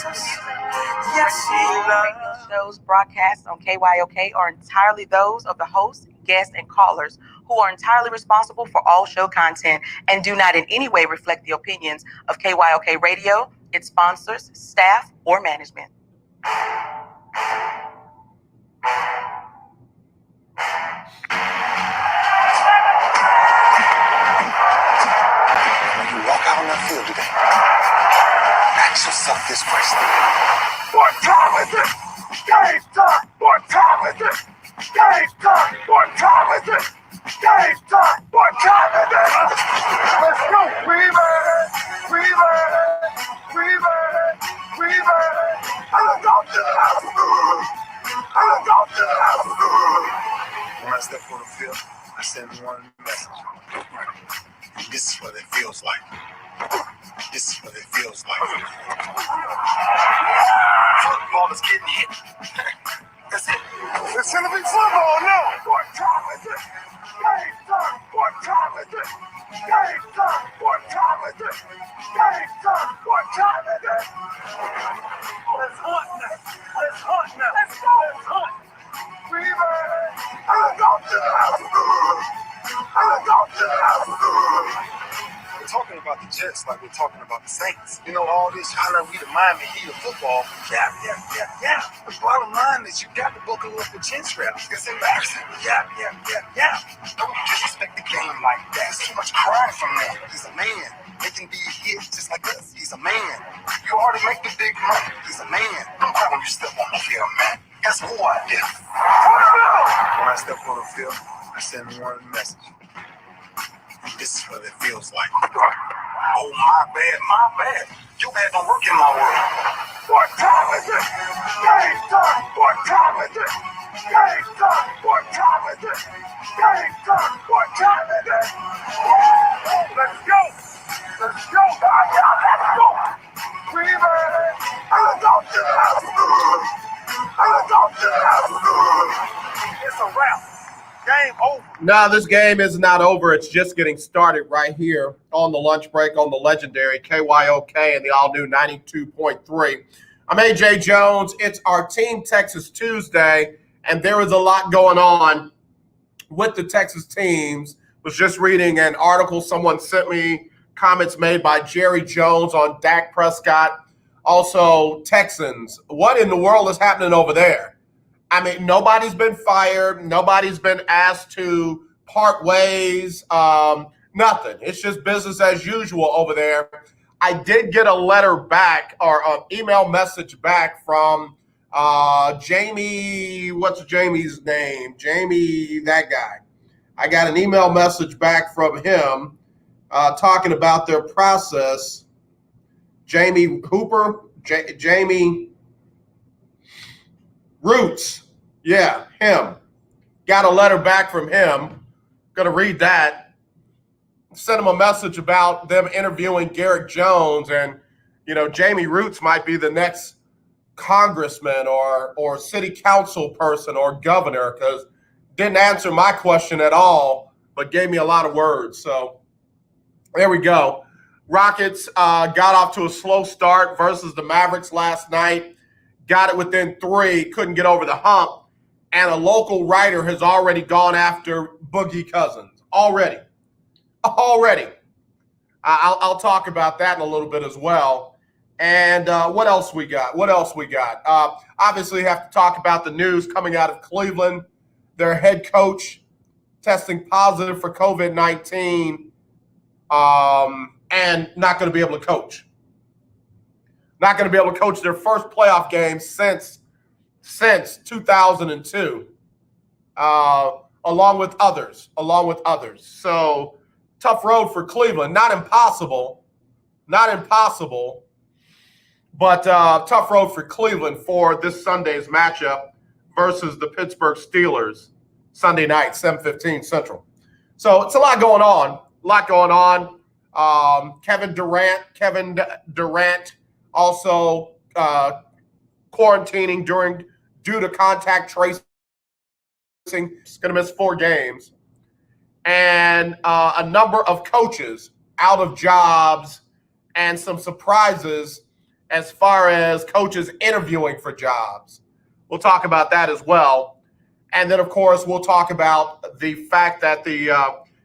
Yes, she loves. Radio shows broadcast on KYOK are entirely those of the hosts, guests, and callers who are entirely responsible for all show content and do not in any way reflect the opinions of KYOK Radio, its sponsors, staff, or management. When you walk out on that field today, ask yourself this question. What time is it? Game time! What time is it? Game time! What time is it? Game time! What time is it? Let's go! We made it! We made it! We made it! We made it! I'm going to the house! I'm going to the house! When I step on the field, I send one message. This is what it feels like. This is what it feels like. Football is getting hit. That's it. It's gonna be football now. What time is it? Game time. What time is it? Game time. What time is it? Game time. What time is it? Let's hunt now. Let's hunt now. Let's go. Let's hunt. We made it. I'm going to the house. I'm going to the house. We're talking about the Jets like we're talking about the Saints. You know, all this hollering we the Miami Heat of football. Yeah. The bottom line is you got to buckle up the chin straps. It's embarrassing. Yeah. Don't disrespect the game like that. It's too much crying from that. He's a man. They can be hit just like us. He's a man. You already make the big money. He's a man. I'm proud when you step on the field, man. That's who I am. When I step on the field, I send one message. This is what it feels like. Oh, my bad. You had no work in my world. What time is it? Game time. What time is it? Game time. What time is it? Game time. What time is it? Let's go. Let's go. Let's go. We made it. I'm going to the house. I'm going to the house. It's a wrap. Game over. No, this game is not over. It's just getting started right here on the lunch break on the legendary KYOK and the all-new 92.3. I'm AJ Jones. It's our Team Texas Tuesday, and there is a lot going on with the Texas teams. Was just reading an article someone sent me, comments made by Jerry Jones on Dak Prescott. Also, Texans. What in the world is happening over there? I mean, nobody's been fired. Nobody's been asked to part ways. Nothing. It's just business as usual over there. I did get a letter back or an email message back from Jamie. What's Jamie's name? Jamie, that guy. I got an email message back from him talking about their process. Jamie Hooper, Jamie Roots. Yeah, him. Got a letter back from him. Going to read that. Sent him a message about them interviewing Garrett Jones, and, you know, Jamie Roots might be the next congressman or city council person or governor, because didn't answer my question at all, but gave me a lot of words. So there we go. Rockets got off to a slow start versus the Mavericks last night. Got it within 3, couldn't get over the hump. And a local writer has already gone after Boogie Cousins. Already. I'll talk about that in a little bit as well. And what else we got? Obviously, have to talk about the news coming out of Cleveland. Their head coach testing positive for COVID-19 and not going to be able to coach. Not going to be able to coach their first playoff game since 2002, along with others. So tough road for Cleveland. Not impossible, but tough road for Cleveland for this Sunday's matchup versus the Pittsburgh Steelers Sunday night, 7:15 Central. So it's a lot going on. Kevin Durant also quarantining due to contact tracing. He's going to miss 4 games. And a number of coaches out of jobs and some surprises as far as coaches interviewing for jobs. We'll talk about that as well. And then, of course, we'll talk about the fact that the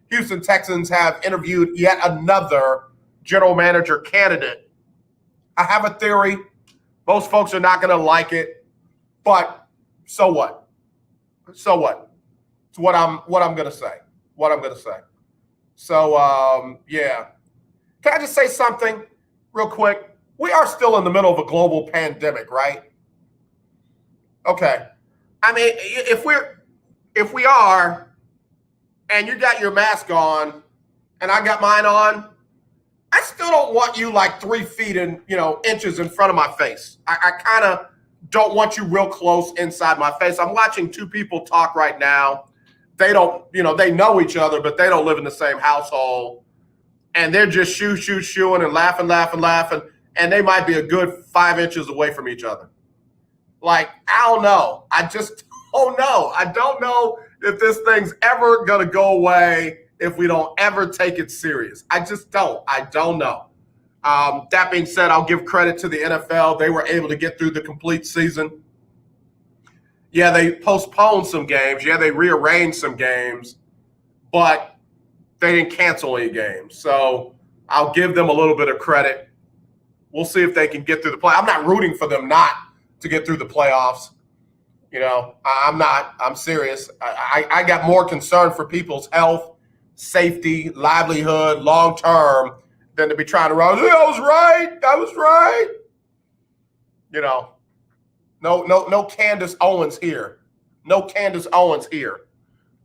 Houston Texans have interviewed yet another general manager candidate. I have a theory. Most folks are not going to like it, but so what? So what? It's what I'm going to say. What I'm going to say. So, yeah. Can I just say something real quick? We are still in the middle of a global pandemic, right? Okay. I mean, if we are, and you got your mask on, and I got mine on, I still don't want you like 3 feet and inches in front of my face. I kind of don't want you real close inside my face. I'm watching 2 people talk right now. They don't, they know each other, but they don't live in the same household. And they're just shooing and laughing. And they might be a good 5 inches away from each other. Like, I don't know. I just don't know. I don't know if this thing's ever going to go away if we don't ever take it serious. I just don't. I don't know. That being said, I'll give credit to the NFL. They were able to get through the complete season. Yeah, they postponed some games. Yeah, they rearranged some games. But they didn't cancel any games. So I'll give them a little bit of credit. We'll see if they can get through the play. I'm not rooting for them not to get through the playoffs. I'm not. I'm serious. I got more concern for people's health, safety, livelihood, long term than to be trying to run. I was right. No Candace Owens here. No Candace Owens here.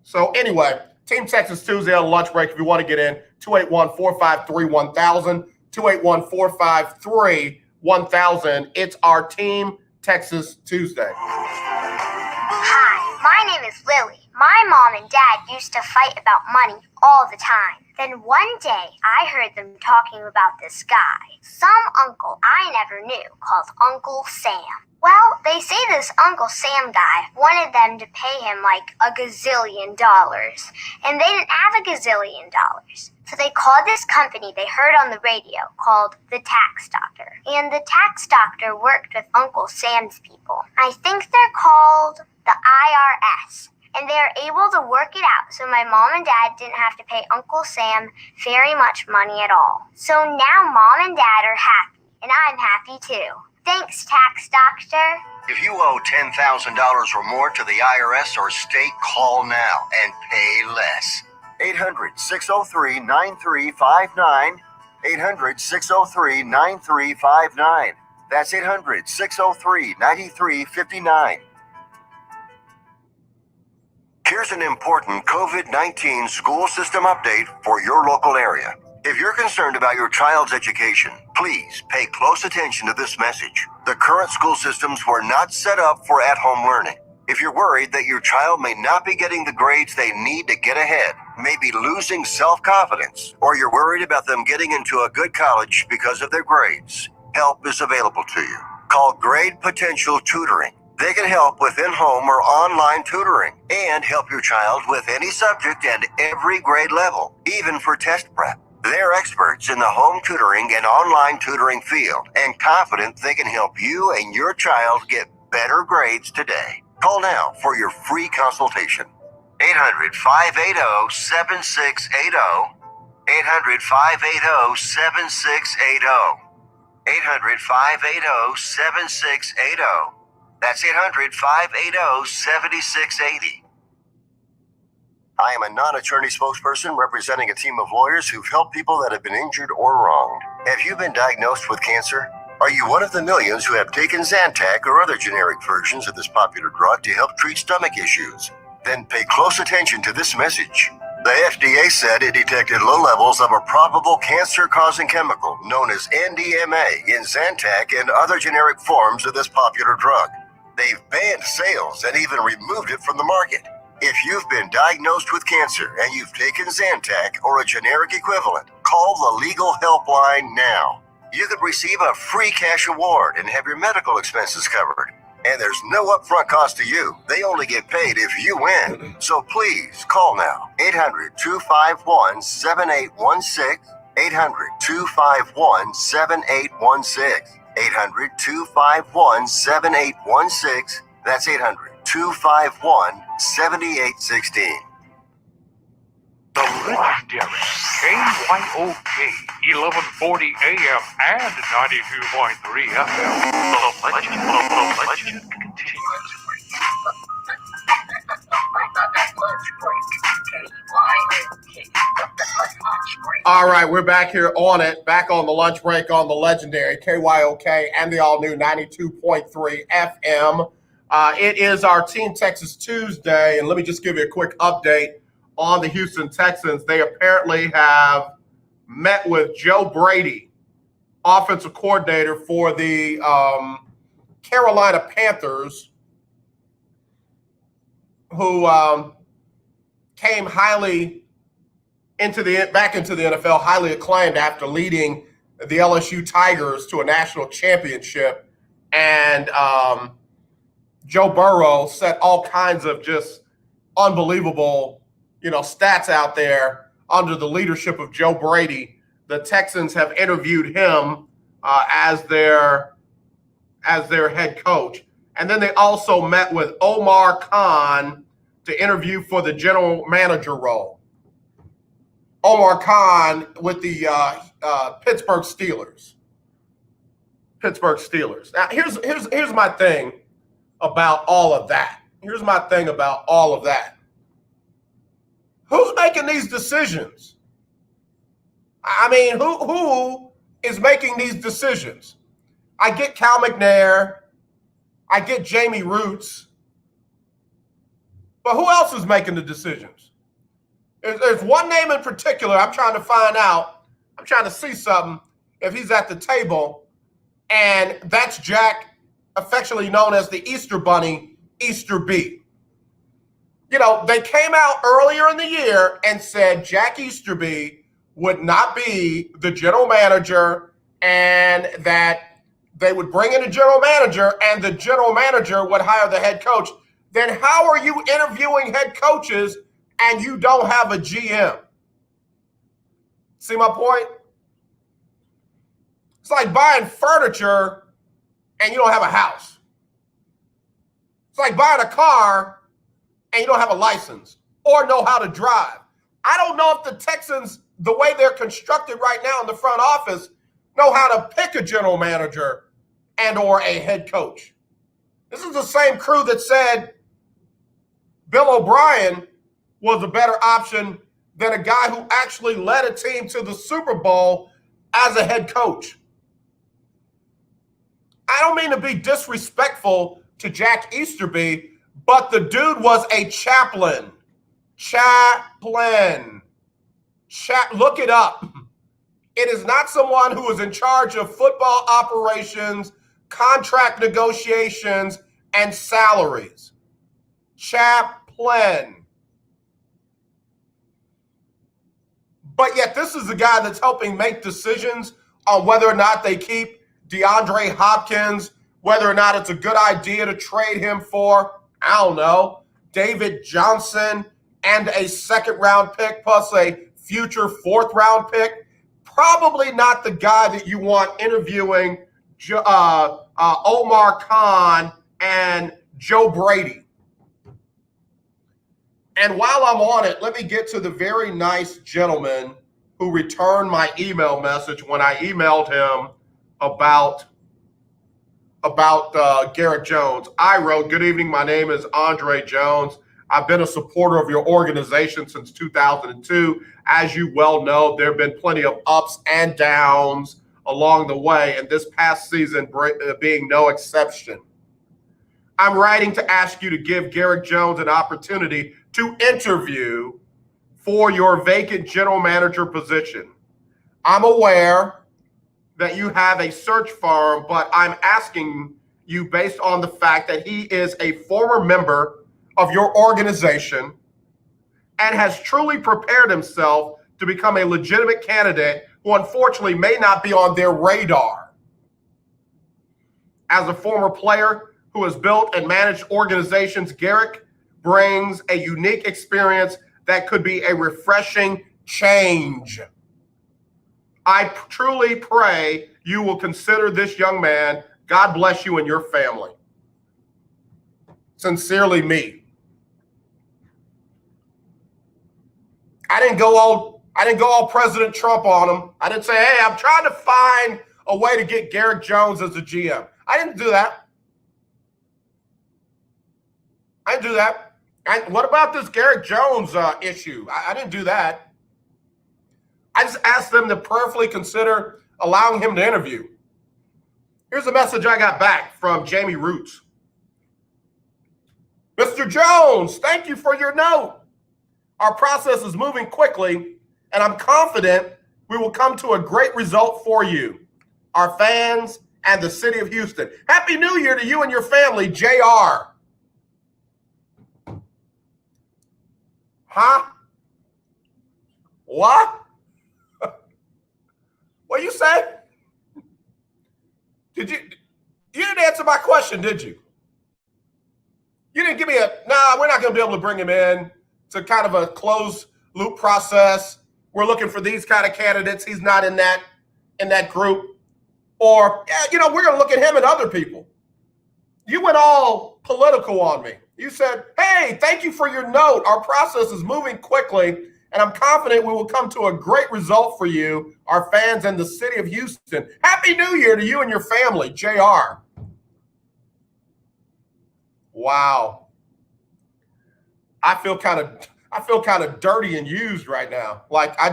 So anyway, Team Texas Tuesday on lunch break. If you want to get in, 281-453-1000, 281-453-1000. It's our Team Texas Tuesday. Hi, my name is Lily. My mom and dad used to fight about money all the time. Then one day, I heard them talking about this guy, some uncle I never knew, called Uncle Sam. Well, they say this Uncle Sam guy wanted them to pay him like $1 gazillion, and they didn't have $1 gazillion. So they called this company they heard on the radio called the Tax Doctor. And the Tax Doctor worked with Uncle Sam's people. I think they're called the IRS. And they're able to work it out so my mom and dad didn't have to pay Uncle Sam very much money at all. So now mom and dad are happy, and I'm happy too. Thanks, Tax Doctor. If you owe $10,000 or more to the IRS or state, call now and pay less. 800-603-9359. 800-603-9359. That's 800-603-9359. Here's an important COVID-19 school system update for your local area. If you're concerned about your child's education, please pay close attention to this message. The current school systems were not set up for at-home learning. If you're worried that your child may not be getting the grades they need to get ahead, may be losing self-confidence, or you're worried about them getting into a good college because of their grades, help is available to you. Call Grade Potential Tutoring. They can help with in-home or online tutoring and help your child with any subject and every grade level, even for test prep. They're experts in the home tutoring and online tutoring field and confident they can help you and your child get better grades today. Call now for your free consultation. 800-580-7680. 800-580-7680. 800-580-7680. That's 800-580-7680. I am a non-attorney spokesperson representing a team of lawyers who've helped people that have been injured or wronged. Have you been diagnosed with cancer? Are you one of the millions who have taken Zantac or other generic versions of this popular drug to help treat stomach issues? Then pay close attention to this message. The FDA said it detected low levels of a probable cancer-causing chemical known as NDMA in Zantac and other generic forms of this popular drug. They've banned sales and even removed it from the market. If you've been diagnosed with cancer and you've taken Zantac or a generic equivalent, call the legal helpline now. You could receive a free cash award and have your medical expenses covered. And there's no upfront cost to you. They only get paid if you win. So please call now. 800-251-7816. 800-251-7816. 800-251-7816. That's 800-251-7816. The legendary KYOK 1140 AM and 92.3 FM. The legend continues. All right, we're back here on it, back on the lunch break on the legendary KYOK and the all-new 92.3 FM. It is our Team Texas Tuesday, and let me just give you a quick update on the Houston Texans. They apparently have met with Joe Brady, offensive coordinator for the Carolina Panthers, who came back into the NFL, highly acclaimed after leading the LSU Tigers to a national championship. And Joe Burrow set all kinds of just unbelievable, stats out there under the leadership of Joe Brady. The Texans have interviewed him as their head coach. And then they also met with Omar Khan to interview for the general manager role. Omar Khan with the Pittsburgh Steelers. Now, here's my thing about all of that. Who's making these decisions? I mean, who is making these decisions? I get Cal McNair. I get Jamie Roots. But who else is making the decisions? There's one name in particular I'm trying to find out. I'm trying to see something if he's at the table. And that's Jack, affectionately known as the Easter Bunny, Easter B. They came out earlier in the year and said Jack Easterby would not be the general manager and that they would bring in a general manager and the general manager would hire the head coach. Then how are you interviewing head coaches and you don't have a GM? See my point? It's like buying furniture and you don't have a house. It's like buying a car and you don't have a license or know how to drive. I don't know if the Texans, the way they're constructed right now in the front office, know how to pick a general manager and or a head coach. This is the same crew that said Bill O'Brien was a better option than a guy who actually led a team to the Super Bowl as a head coach. I don't mean to be disrespectful to Jack Easterby, but the dude was a chaplain. Look it up. It is not someone who is in charge of football operations, contract negotiations, and salaries. Chaplain. But yet this is the guy that's helping make decisions on whether or not they keep DeAndre Hopkins, whether or not it's a good idea to trade him for, I don't know, David Johnson and a second-round pick plus a future fourth-round pick. Probably not the guy that you want interviewing Omar Khan and Joe Brady. And while I'm on it, let me get to the very nice gentleman who returned my email message when I emailed him about Garrett Jones. I wrote, "Good evening, my name is Andre Jones. I've been a supporter of your organization since 2002. As you well know, there have been plenty of ups and downs along the way, and this past season being no exception. I'm writing to ask you to give Garrett Jones an opportunity to interview for your vacant general manager position. I'm aware that you have a search firm, but I'm asking you based on the fact that he is a former member of your organization and has truly prepared himself to become a legitimate candidate who unfortunately may not be on their radar. As a former player who has built and managed organizations, Garrett brings a unique experience that could be a refreshing change. I truly pray you will consider this young man. God bless you and your family. Sincerely, me. I didn't go all President Trump on him. I didn't say, hey, I'm trying to find a way to get Garrick Jones as a GM. I didn't do that. What about this Garrick Jones issue? I didn't do that. I just asked them to prayerfully consider allowing him to interview. Here's a message I got back from Jamie Roots. Mr. Jones, thank you for your note. Our process is moving quickly, and I'm confident we will come to a great result for you, our fans, and the city of Houston. Happy New Year to you and your family, JR. Huh? What? What you say? You didn't answer my question, did you? You didn't give me we're not going to be able to bring him in. It's a kind of a closed loop process. We're looking for these kind of candidates. He's not in that group. Or, we're going to look at him and other people. You went all political on me. You said, hey, thank you for your note. Our process is moving quickly, and I'm confident we will come to a great result for you, our fans, and the city of Houston. Happy New Year to you and your family, JR. Wow. I feel kind of dirty and used right now. Like I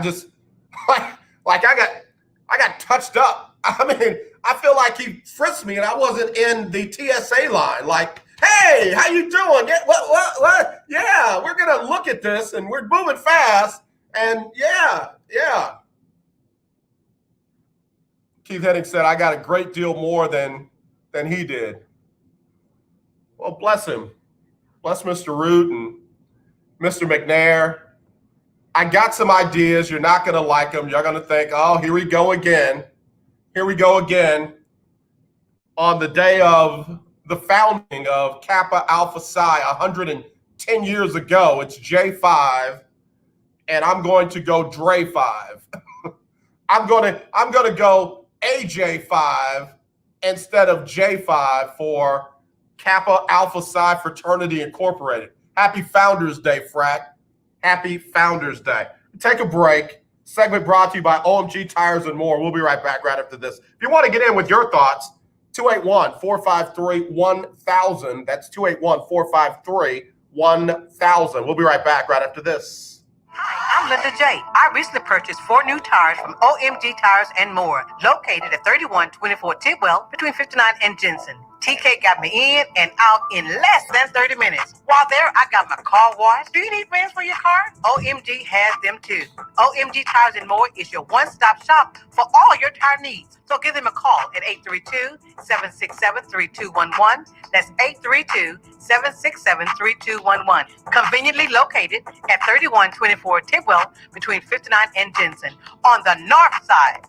got touched up. I mean, I feel like he frisked me and I wasn't in the TSA line. Like, hey, how you doing? Yeah, what? Yeah, we're gonna look at this and we're moving fast. And yeah. Keith Hennig said, I got a great deal more than he did. Well, bless him. Bless Mr. Root and Mr. McNair. I got some ideas. You're not going to like them. You're going to think, oh, here we go again. Here we go again. On the day of the founding of Kappa Alpha Psi 110 years ago, it's J5, and I'm going to go Dre 5. I'm going to go AJ5 instead of J5 for Kappa Alpha Psi Fraternity Incorporated. Happy Founders Day, Frack. Happy Founders Day. Take a break. Segment brought to you by OMG Tires and More. We'll be right back right after this. If you want to get in with your thoughts, 281-453-1000. That's 281-453-1000. We'll be right back right after this. Hi, I'm Linda J. I recently purchased 4 new tires from OMG Tires and More, located at 3124 Tidwell between 59 and Jensen. TK got me in and out in less than 30 minutes. While there, I got my car washed. Do you need rims for your car? OMG has them too. OMG Tires and More is your one-stop shop for all your tire needs. So give them a call at 832-767-3211. That's 832-767-3211. Conveniently located at 3124 Tidwell between 59 and Jensen on the north side.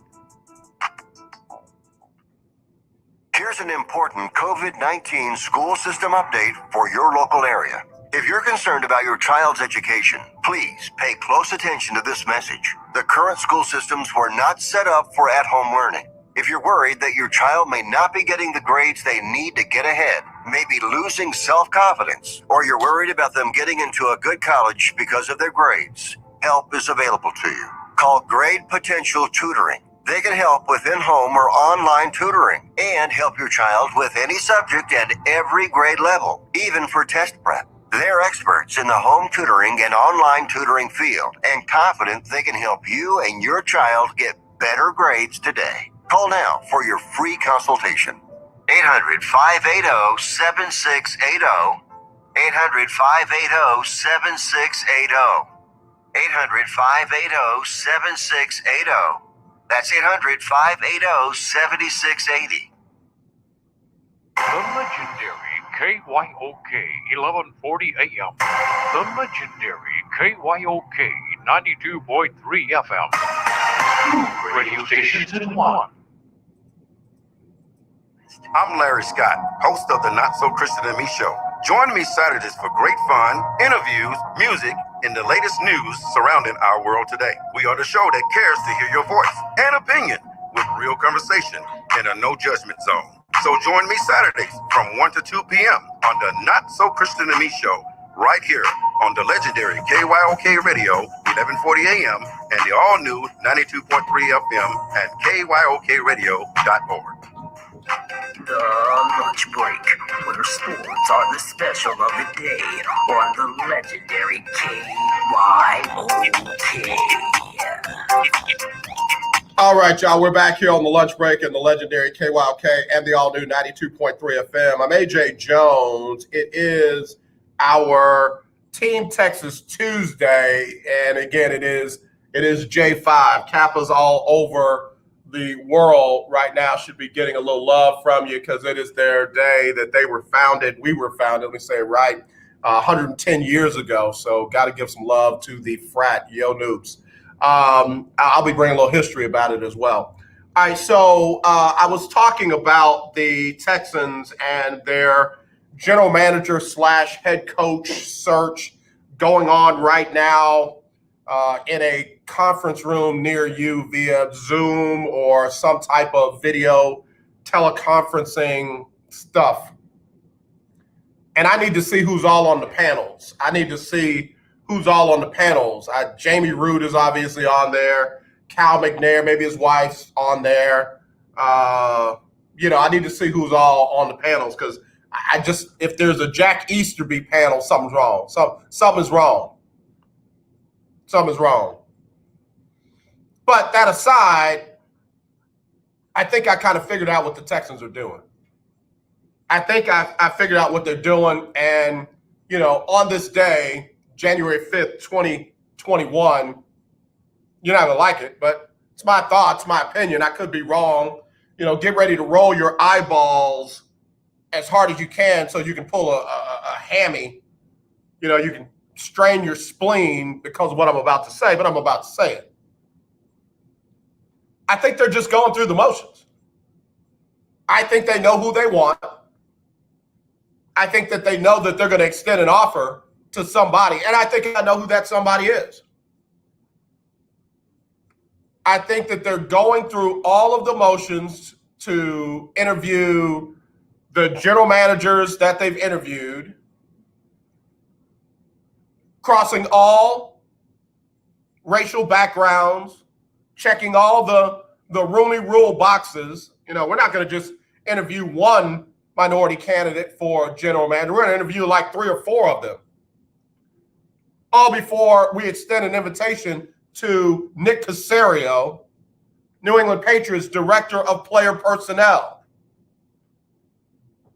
Here's an important COVID-19 school system update for your local area. If you're concerned about your child's education, please pay close attention to this message. The current school systems were not set up for at-home learning. If you're worried that your child may not be getting the grades they need to get ahead, may be losing self-confidence, or you're worried about them getting into a good college because of their grades, help is available to you. Call Grade Potential Tutoring. They can help with in-home or online tutoring and help your child with any subject at every grade level, even for test prep. They're experts in the home tutoring and online tutoring field and confident they can help you and your child get better grades today. Call now for your free consultation. 800-580-7680. 800-580-7680. 800-580-7680. That's 800-580-7680. The legendary KYOK 1140 AM. The legendary KYOK 92.3 FM. 2 radio stations in one. I'm Larry Scott, host of the Not So Christian and Me show. Join me Saturdays for great fun, interviews, music, and the latest news surrounding our world today. We are the show that cares to hear your voice and opinion. with real conversation in a no judgment zone. So join me Saturdays from 1 to 2 p.m. on the Not So Christian and Me show, right here on the legendary KYOK Radio, 1140 AM, and the all-new 92.3 FM at KYOKradio.org. The lunch break, where sports are the special of the day on the legendary KYOK. All right, y'all, we're back here on the lunch break in the legendary KYOK and the all-new 92.3 FM. I'm AJ Jones. It is our Team Texas Tuesday, and again, it is J5. Kappa's all over the world right now should be getting a little love from you because it is their day that they were founded. We were founded, let me say it right, 110 years ago. So got to give some love to the frat Yo Noobs. I'll be bringing a little history about it as well. All right, so I was talking about the Texans and their general manager / head coach search going on right now in a conference room near you via Zoom or some type of video teleconferencing stuff. And I need to see who's all on the panels. Jamie Root is obviously on there. Cal McNair, maybe his wife's on there. I need to see who's all on the panels because if there's a Jack Easterby panel, something's wrong. Something's wrong. But that aside, I think I kind of figured out what the Texans are doing. I think I figured out what they're doing. And, on this day, January 5th, 2021, you're not going to like it, but it's my thoughts, my opinion. I could be wrong. Get ready to roll your eyeballs as hard as you can so you can pull a hammy. You can strain your spleen because of what I'm about to say, but I'm about to say it. I think they're just going through the motions. I think they know who they want. I think that they know that they're going to extend an offer to somebody, and I think I know who that somebody is. I think that they're going through all of the motions to interview the general managers that they've interviewed, crossing all racial backgrounds, checking all the Rooney Rule boxes. We're not going to just interview one minority candidate for general manager. We're going to interview like 3 or 4 of them. All before we extend an invitation to Nick Caserio, New England Patriots Director of Player Personnel.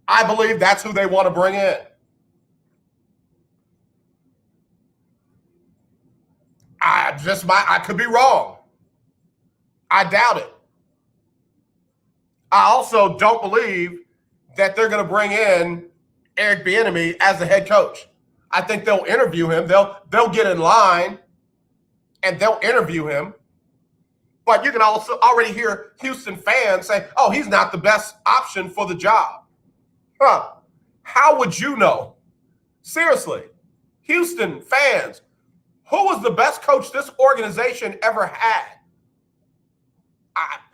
I believe that's who they want to bring in. I could be wrong. I doubt it. I also don't believe that they're going to bring in Eric Bieniemy as the head coach. I think they'll interview him. They'll get in line and they'll interview him. But you can also already hear Houston fans say, "Oh, he's not the best option for the job." Huh? How would you know? Seriously, Houston fans, who was the best coach this organization ever had?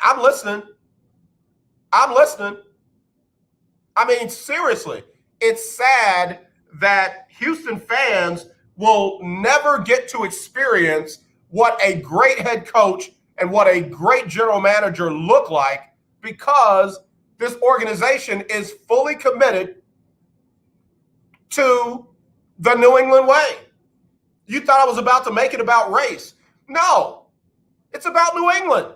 I'm listening. I mean, seriously, it's sad that Houston fans will never get to experience what a great head coach and what a great general manager look like because this organization is fully committed to the New England way. You thought I was about to make it about race. No, it's about New England.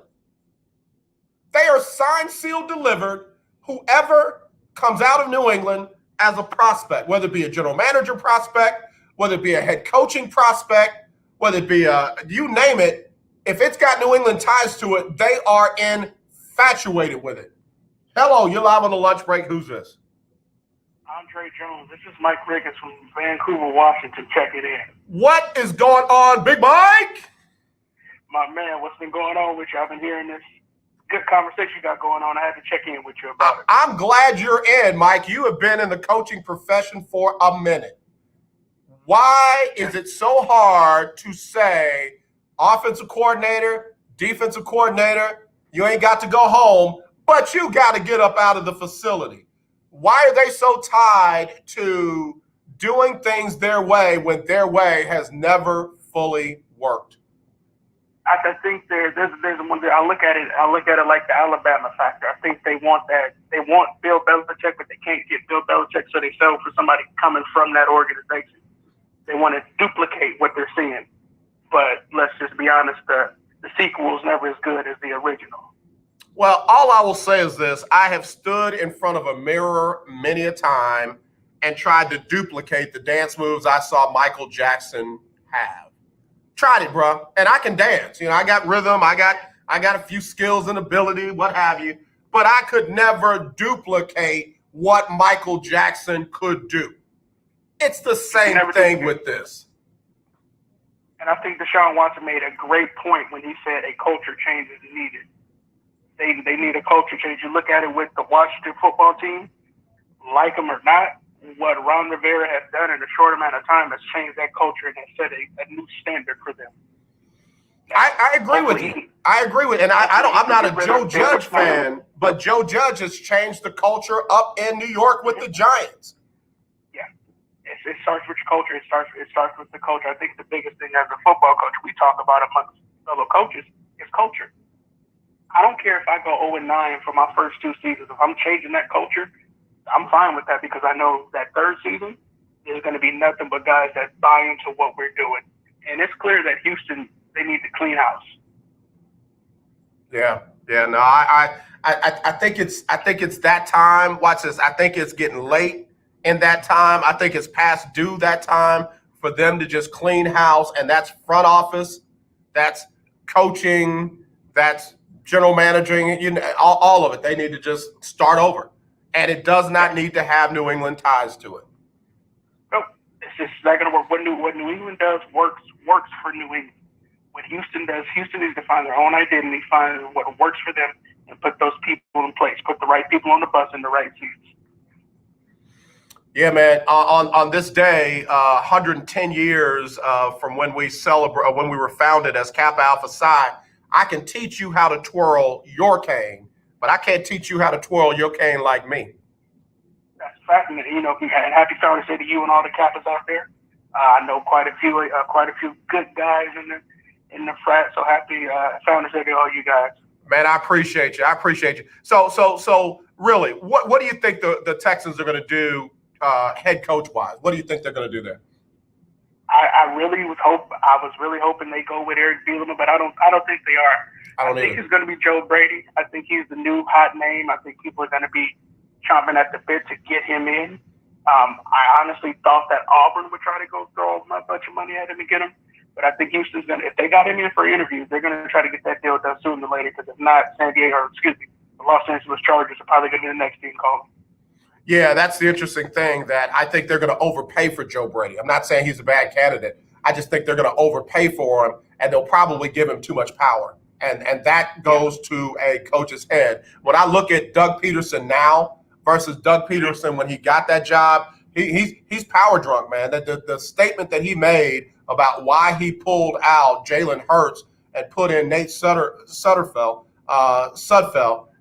They are signed, sealed, delivered. Whoever comes out of New England as a prospect, whether it be a general manager prospect, whether it be a head coaching prospect, whether it be you name it, if it's got New England ties to it, they are infatuated with it. Hello, you're live on the lunch break. Who's this? Andre Jones. This is Mike Ricketts from Vancouver, Washington. Check it in. What is going on, Big Mike? My man, what's been going on with you? I've been hearing this good conversation you got going on. I had to check in with you about it. I'm glad you're in, Mike. You have been in the coaching profession for a minute. Why is it so hard to say offensive coordinator, defensive coordinator, You ain't got to go home, but you got to get up out of the facility. Why are they so tied to doing things their way when their way has never fully worked? I think there's one that I look at it like the Alabama factor. I think they want Bill Belichick, but they can't get Bill Belichick, so they settle for somebody coming from that organization. They want to duplicate what they're seeing. But let's just be honest, the sequel is never as good as the original. Well, all I will say is this. I have stood in front of a mirror many a time and tried to duplicate the dance moves I saw Michael Jackson have. Tried it, bro. And I can dance. I got rhythm. I got a few skills and ability, what have you. But I could never duplicate what Michael Jackson could do. It's the same thing with this. And I think Deshaun Watson made a great point when he said a culture change is needed. They need a culture change. You look at it with the Washington football team, like them or not, what Ron Rivera has done in a short amount of time has changed that culture and has set a new standard for them. I agree with you. And I'm not a Joe Judge fan, but Joe Judge has changed the culture up in New York with the Giants. Yeah, it starts with your culture. It starts with the culture. I think the biggest thing as a football coach we talk about amongst fellow coaches is culture. I don't care if I go 0-9 for my first 2 seasons. If I'm changing that culture, I'm fine with that because I know that third season is going to be nothing but guys that buy into what we're doing. And it's clear that Houston, they need to clean house. Yeah. No, I think it's that time. Watch this. I think it's getting late in that time. I think it's past due that time for them to just clean house, and that's front office, that's coaching, that's general managing, all of it. They need to just start over. And it does not need to have New England ties to it. No, it's just not going to work. What New England does works for New England. What Houston does, Houston needs to find their own identity, find what works for them, and put those people in place. Put the right people on the bus in the right seats. Yeah, man. On this day, 110 years from when we celebrate, when we were founded as Kappa Alpha Psi, I can teach you how to twirl your cane, but I can't teach you how to twirl your cane like me. That's fascinating. And happy Founders Day to you and all the Kappas out there. I know quite a few good guys in the frat. So happy Founders Day to all you guys. Man, I appreciate you. So really, what do you think the Texans are going to do head coach wise? What do you think they're going to do there? I was really hoping they go with Eric Bielema, but I don't think they are. I think it's going to be Joe Brady. I think he's the new hot name. I think people are going to be chomping at the bit to get him in. I honestly thought that Auburn would try to go throw a bunch of money at him to get him, but I think Houston's going to, if they got him in for interviews, they're going to try to get that deal done sooner than later. Because if not, the Los Angeles Chargers are probably going to be the next team calling. Yeah, that's the interesting thing, that I think they're going to overpay for Joe Brady. I'm not saying he's a bad candidate. I just think they're going to overpay for him, and they'll probably give him too much power. And that goes to a coach's head. When I look at Doug Peterson now versus Doug Peterson when he got that job, he's power drunk, man. The statement that he made about why he pulled out Jalen Hurts and put in Nate Sudfeld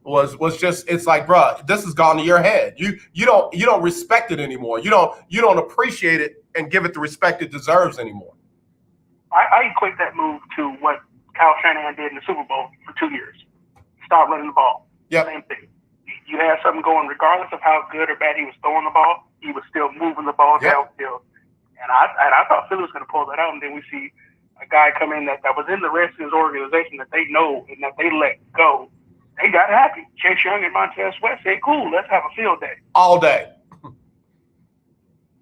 was just, it's like, bro, this has gone to your head. You don't respect it anymore. You don't appreciate it and give it the respect it deserves anymore. I equate that move to what Kyle Shanahan did in the Super Bowl for 2 years. Stop running the ball. Yep. Same thing. You had something going, regardless of how good or bad he was throwing the ball, he was still moving the ball downfield. And I thought Philly was going to pull that out, and then we see a guy come in that was in the Redskins organization that they know and that they let go. They got happy. Chase Young and Montez Sweat said, cool, let's have a field day. All day.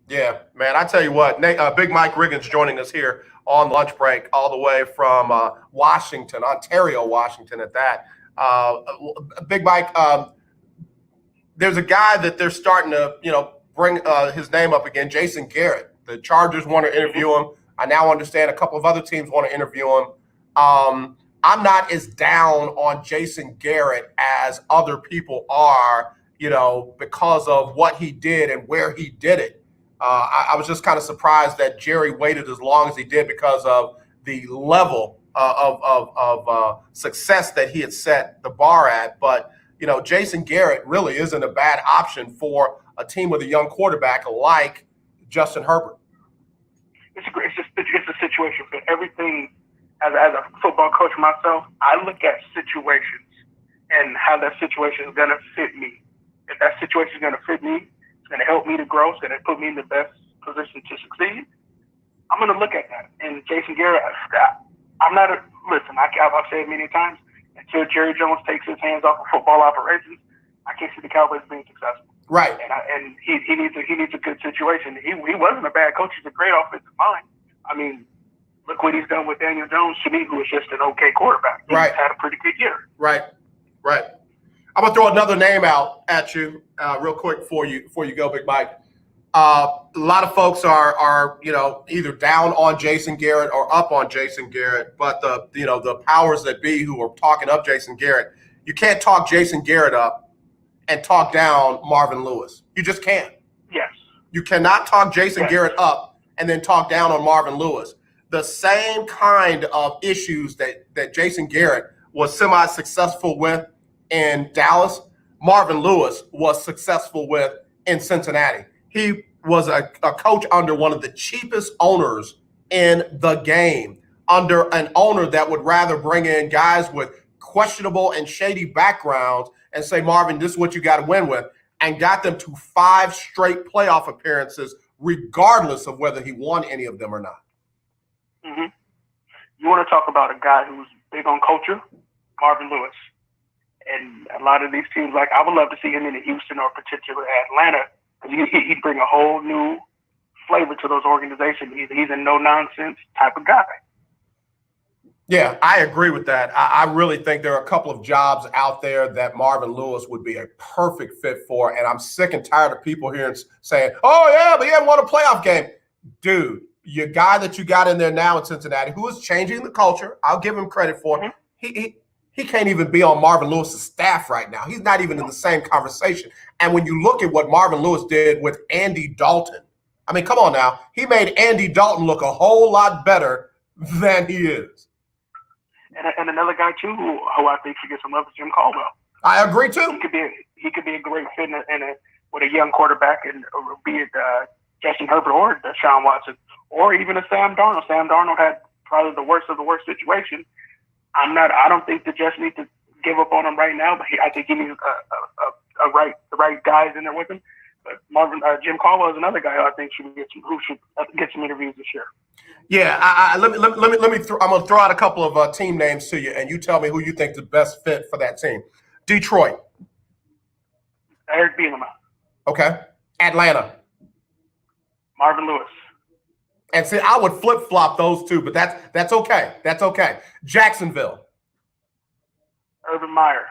Yeah, man, I tell you what, Big Mike Riggins joining us here on lunch break all the way from Washington, Ontario, Washington at that. Big Mike, there's a guy that they're starting to, bring his name up again, Jason Garrett. The Chargers want to interview him. I now understand a couple of other teams want to interview him. I'm not as down on Jason Garrett as other people are, because of what he did and where he did it. I was just kind of surprised that Jerry waited as long as he did because of the level success that he had set the bar at. But Jason Garrett really isn't a bad option for a team with a young quarterback like Justin Herbert. It's a situation fit. Everything, as a football coach myself, I look at situations and how that situation is going to fit me. If that situation is going to fit me, it's going to help me to grow, it's going to put me in the best position to succeed, I'm going to look at that. And Jason Garrett, I've said many times, until Jerry Jones takes his hands off of football operations, I can't see the Cowboys being successful. Right. And he needs a good situation. He wasn't a bad coach. He's a great offensive mind. I mean, look what he's done with Daniel Jones to me, who was just an okay quarterback. He's had a pretty good year. Right. I'm gonna throw another name out at you real quick before you go, Big Mike. A lot of folks are either down on Jason Garrett or up on Jason Garrett, but the powers that be who are talking up Jason Garrett, you can't talk Jason Garrett up and talk down Marvin Lewis. You just can't. Yes. You cannot talk Jason Garrett up and then talk down on Marvin Lewis. The same kind of issues that Jason Garrett was semi-successful with in Dallas, Marvin Lewis was successful with in Cincinnati. He was a coach under one of the cheapest owners in the game, under an owner that would rather bring in guys with questionable and shady backgrounds and say, Marvin, this is what you got to win with, and got them to 5 straight playoff appearances, regardless of whether he won any of them or not. Mm-hmm. You want to talk about a guy who's big on culture? Marvin Lewis. And a lot of these teams, like, I would love to see him in Houston or particularly Atlanta, because he'd bring a whole new flavor to those organizations. He's a no-nonsense type of guy. Yeah, I agree with that. I really think there are a couple of jobs out there that Marvin Lewis would be a perfect fit for, and I'm sick and tired of people here saying, oh, yeah, but he hasn't won a playoff game. Dude, your guy that you got in there now in Cincinnati, who is changing the culture, I'll give him credit for it. He can't even be on Marvin Lewis's staff right now. He's not even in the same conversation. And when you look at what Marvin Lewis did with Andy Dalton, I mean, come on now. He made Andy Dalton look a whole lot better than he is. And another guy too, who I think should get some love is Jim Caldwell. I agree too. He could be a great fit with a young quarterback, and be it Justin Herbert or Deshaun Watson, or even a Sam Darnold. Sam Darnold had probably the worst of the worst situation. I don't think the Jets need to give up on him right now, but I think he needs the right guys in there with him. But Jim Caldwell is another guy who I think should get some interviews this year. Yeah, let me. I'm going to throw out a couple of team names to you, and you tell me who you think the best fit for that team. Detroit. Eric Bieniemy. Okay. Atlanta. Marvin Lewis. And see, I would flip-flop those two, but that's okay. That's okay. Jacksonville. Urban Meyer.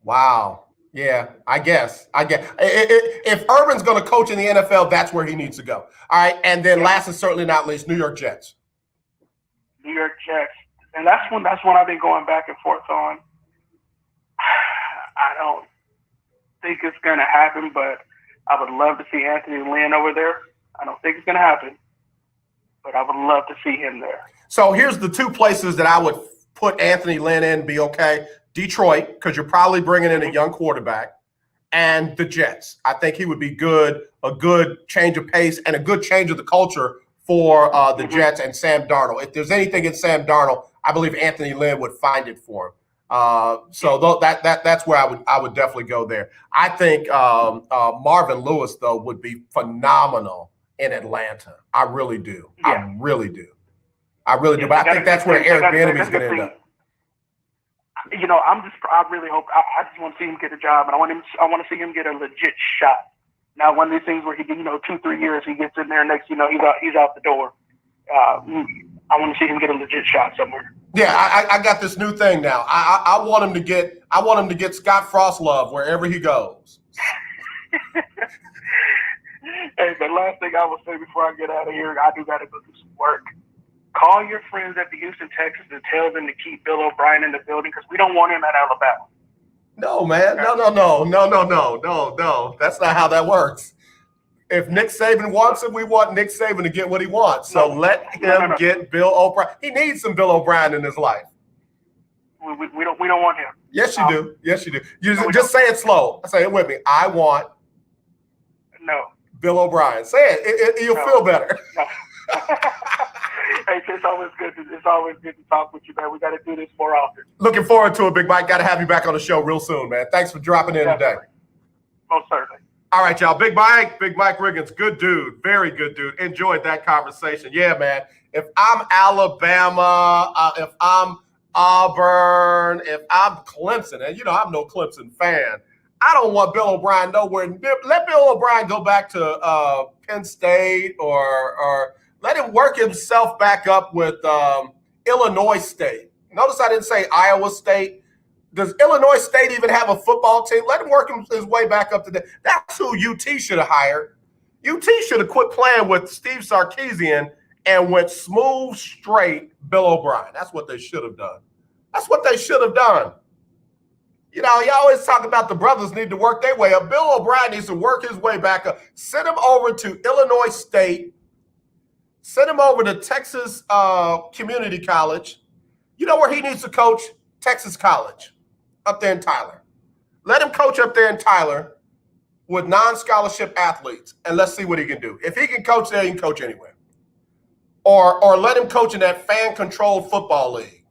Wow. Yeah, I guess. If Urban's going to coach in the NFL, that's where he needs to go. All right, and then last and certainly not least, New York Jets. New York Jets, and that's one I've been going back and forth on. I don't think it's going to happen, but I would love to see Anthony Lynn over there. I don't think it's going to happen, but I would love to see him there. So here's the 2 places that I would put Anthony Lynn in, be okay. Detroit, because you're probably bringing in a young quarterback, and the Jets. I think he would be a good change of pace and a good change of the culture for the Jets and Sam Darnold. If there's anything in Sam Darnold, I believe Anthony Lynn would find it for him. That's where I would definitely go there. I think Marvin Lewis, though, would be phenomenal in Atlanta. I really do. Yeah. I really do. But I think that's where Eric Bieniemy is going to end up. I really hope. I just want to see him get a job, and I want to see him get a legit shot. Not one of these things where he, 2-3 years, he gets in there, next, he's out the door. I want to see him get a legit shot somewhere. Yeah, I got this new thing now. I want him to get Scott Frost love wherever he goes. Hey, the last thing I will say before I get out of here, I do got to go do some work. Call your friends at the Houston Texans and tell them to keep Bill O'Brien in the building, because we don't want him at Alabama. No, man. No. That's not how that works. If Nick Saban wants him, we want Nick Saban to get what he wants. So let him get Bill O'Brien. He needs some Bill O'Brien in his life. We don't want him. Yes, you do. Yes, you do. Just say it slow. Say it with me. I want Bill O'Brien. Say it. You'll feel better. No. Hey, it's always good to talk with you, man. We got to do this more often. Looking forward to it, Big Mike. Got to have you back on the show real soon, man. Thanks for dropping in today. Most certainly. All right, y'all. Big Mike Riggins, good dude, very good dude. Enjoyed that conversation. Yeah, man. If I'm Alabama, if I'm Auburn, if I'm Clemson, and I'm no Clemson fan, I don't want Bill O'Brien nowhere. Let Bill O'Brien go back to Penn State or let him work himself back up with Illinois State. Notice I didn't say Iowa State. Does Illinois State even have a football team? Let him work his way back up to that. That's who UT should have hired. UT should have quit playing with Steve Sarkisian and went smooth, straight Bill O'Brien. That's what they should have done. That's what they should have done. You always talk about the brothers need to work their way up. Bill O'Brien needs to work his way back up. Send him over to Illinois State. Send him over to Texas Community College. You know where he needs to coach? Texas College up there in Tyler. Let him coach up there in Tyler with non-scholarship athletes, and let's see what he can do. If he can coach there, he can coach anywhere. Or let him coach in that fan-controlled football league.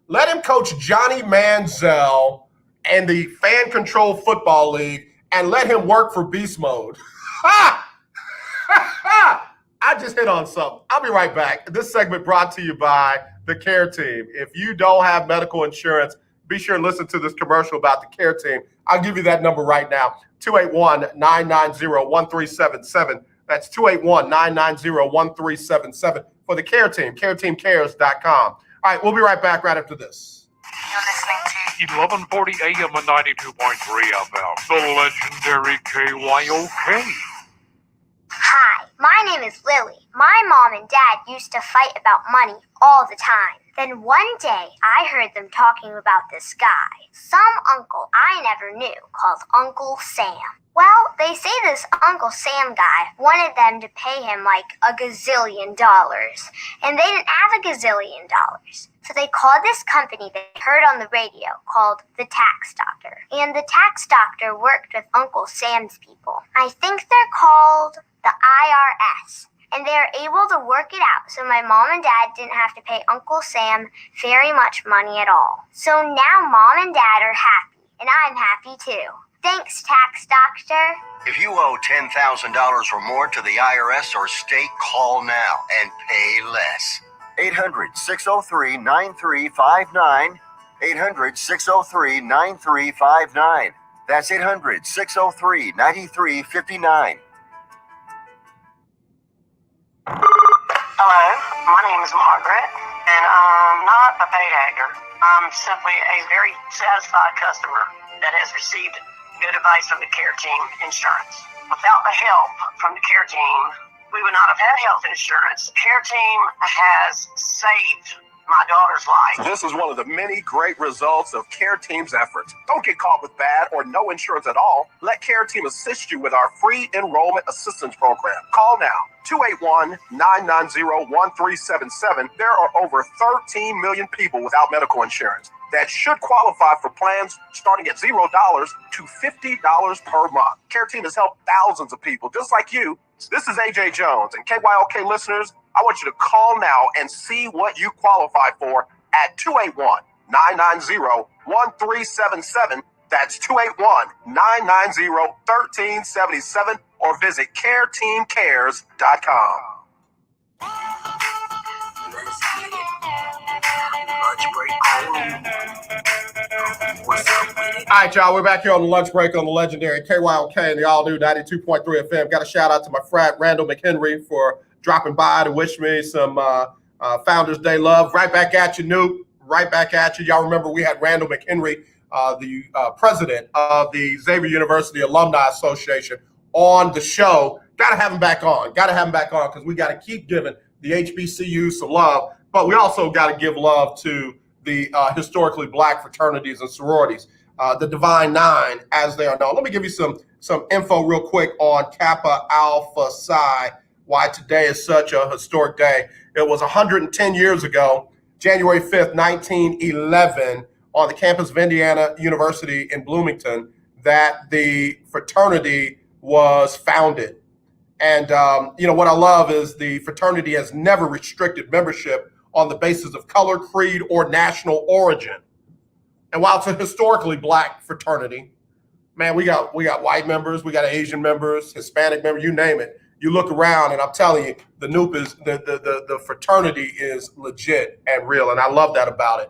Let him coach Johnny Manziel and the fan-controlled football league, and let him work for Beast Mode. Ha! Ha! Ha! I just hit on something. I'll be right back. This segment brought to you by the Care Team. If you don't have medical insurance, be sure to listen to this commercial about the Care Team. I'll give you that number right now, 281-990-1377. That's 281-990-1377 for the Care Team, careteamcares.com. All right, we'll be right back right after this. You're listening to 1140 AM and 92.3 FM, the legendary KYOK. Hi, my name is Lily. My mom and dad used to fight about money all the time. Then one day, I heard them talking about this guy, some uncle I never knew, called Uncle Sam. Well, they say this Uncle Sam guy wanted them to pay him like $1 gazillion, and they didn't have $1 gazillion. So they called this company they heard on the radio called the Tax Doctor. And the Tax Doctor worked with Uncle Sam's people. I think they're called the IRS. And they're able to work it out so my mom and dad didn't have to pay Uncle Sam very much money at all. So now mom and dad are happy, and I'm happy too. Thanks, Tax Doctor. If you owe $10,000 or more to the IRS or state, call now and pay less. 800-603-9359. 800-603-9359. That's 800-603-9359. Hello, my name is Margaret, and I'm not a paid actor. I'm simply a very satisfied customer that has received good advice from the Care Team Insurance. Without the help from the Care Team, we would not have had health insurance. Care Team has saved my daughter's life. This is one of the many great results of Care Team's efforts. Don't get caught with bad or no insurance at all. Let Care Team assist you with our free enrollment assistance program. Call now, 281-990-1377. There are over 13 million people without medical insurance that should qualify for plans starting at $0 to $50 per month. Care Team has helped thousands of people just like you. This is AJ Jones, and KYOK listeners, I want you to call now and see what you qualify for at 281-990-1377. That's 281-990-1377, or visit careteamcares.com. All right, y'all, we're back here on the lunch break on the legendary KYOK and the all-new 92.3 FM. Got a shout-out to my friend Randall McHenry for dropping by to wish me some Founders Day love. Right back at you, Newt. Right back at you. Y'all remember we had Randall McHenry, the president of the Xavier University Alumni Association, on the show. Got to have him back on. Got to have him back on because we got to keep giving the HBCUs some love, but we also got to give love to the historically black fraternities and sororities. the Divine Nine, as they are known. Let me give you some info real quick on Kappa Alpha Psi, why today is such a historic day. It was 110 years ago, January 5th, 1911, on the campus of Indiana University in Bloomington, that the fraternity was founded. And, what I love is the fraternity has never restricted membership on the basis of color, creed, or national origin. And while it's a historically black fraternity, man, we got white members, we got Asian members, Hispanic members, you name it. You look around, and I'm telling you, the Noop is the fraternity is legit and real, and I love that about it.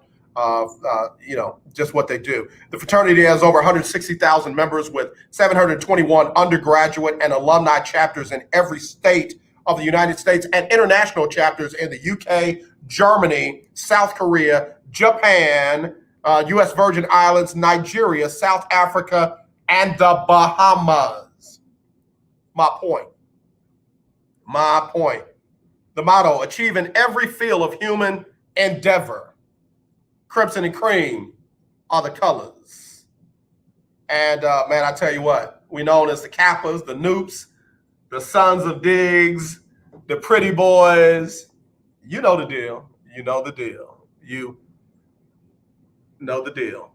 Just what they do. The fraternity has over 160,000 members with 721 undergraduate and alumni chapters in every state of the United States and international chapters in the UK, Germany, South Korea, Japan, U.S. Virgin Islands, Nigeria, South Africa, and the Bahamas. My point. The motto: achieve in every field of human endeavor. Crimson and cream are the colors. And man, I tell you what, we known as the Kappas, the Noops, the Sons of Diggs, the Pretty Boys. You know the deal. You know the deal. You know the deal.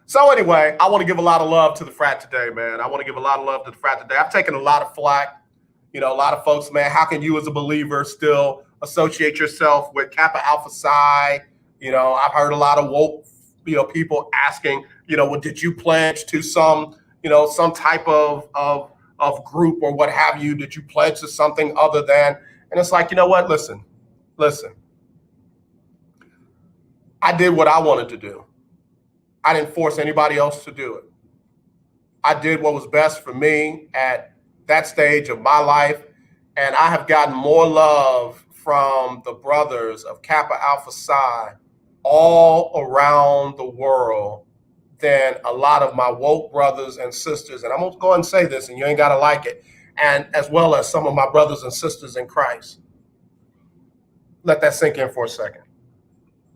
So anyway, I want to give a lot of love to the frat today, man. I want to give a lot of love to the frat today. I've taken a lot of flack. A lot of folks, man, how can you as a believer still associate yourself with Kappa Alpha Psi? I've heard a lot of woke, people asking, well, did you pledge to some type of group or what have you? Did you pledge to something other than? And it's like, you know what? Listen. I did what I wanted to do. I didn't force anybody else to do it. I did what was best for me at that stage of my life, and I have gotten more love from the brothers of Kappa Alpha Psi all around the world than a lot of my woke brothers and sisters. And I'm going to go ahead and say this, and you ain't got to like it, and as well as some of my brothers and sisters in Christ. Let that sink in for a second.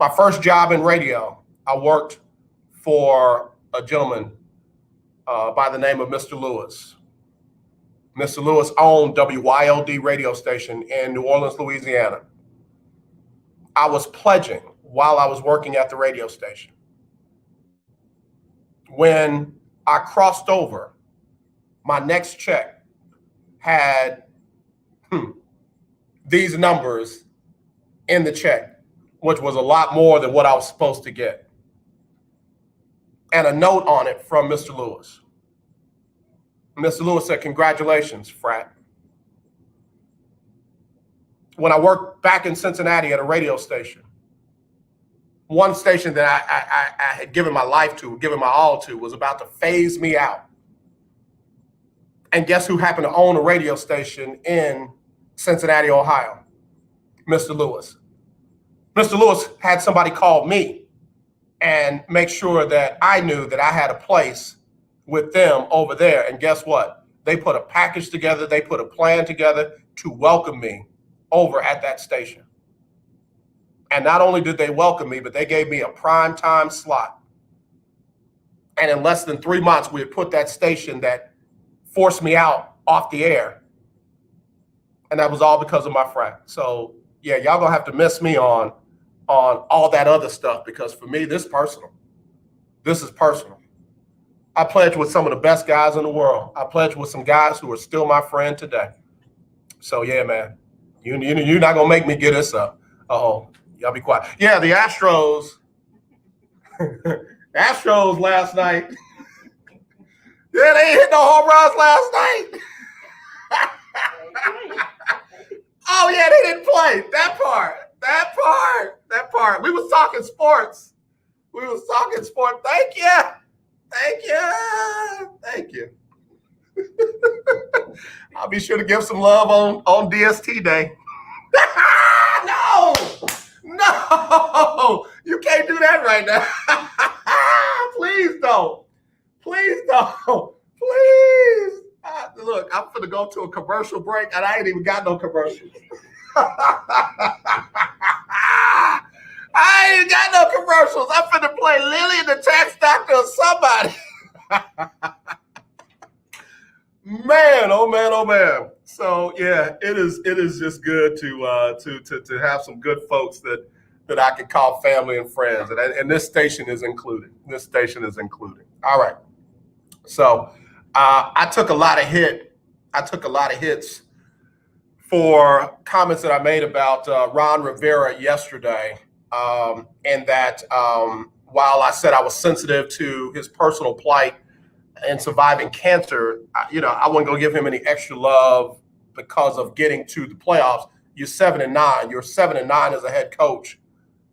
My first job in radio, I worked for a gentleman by the name of Mr. Lewis. Mr. Lewis owned WYLD radio station in New Orleans, Louisiana. I was pledging while I was working at the radio station. When I crossed over, my next check had these numbers in the check, which was a lot more than what I was supposed to get, and a note on it from Mr. Lewis. Mr. Lewis said, "Congratulations, frat." When I worked back in Cincinnati at a radio station, one station that I had given my life to, given my all to, was about to phase me out. And guess who happened to own a radio station in Cincinnati, Ohio? Mr. Lewis. Mr. Lewis had somebody call me and make sure that I knew that I had a place with them over there. And guess what? They put a package together. They put a plan together to welcome me over at that station. And not only did they welcome me, but they gave me a prime time slot. And in less than 3 months, we had put that station that forced me out off the air. And that was all because of my frat. So yeah, y'all gonna have to miss me on all that other stuff, because for me, this is personal. I pledged with some of the best guys in the world. I pledged with some guys who are still my friend today. So yeah, man, you're not gonna make me get this up. Uh-oh, y'all be quiet. Yeah, the Astros, Astros last night. Yeah, they hit no home runs last night. Oh yeah, they didn't play that part. We was talking sports. Thank you. I'll be sure to give some love on DST Day. No, you can't do that right now. Please don't. Look, I'm finna go to a commercial break, and I ain't even got no commercials. I ain't got no commercials. I'm finna play Lily and the Tax Doctor or somebody. Man, oh man, oh man. So yeah, it is just good to have some good folks that I can call family and friends, and this station is included. This station is included. All right. So I took a lot of hits for comments that I made about Ron Rivera yesterday, and that while I said I was sensitive to his personal plight and surviving cancer, I wasn't going to give him any extra love because of getting to the playoffs. You're 7-9. You're 7-9 as a head coach.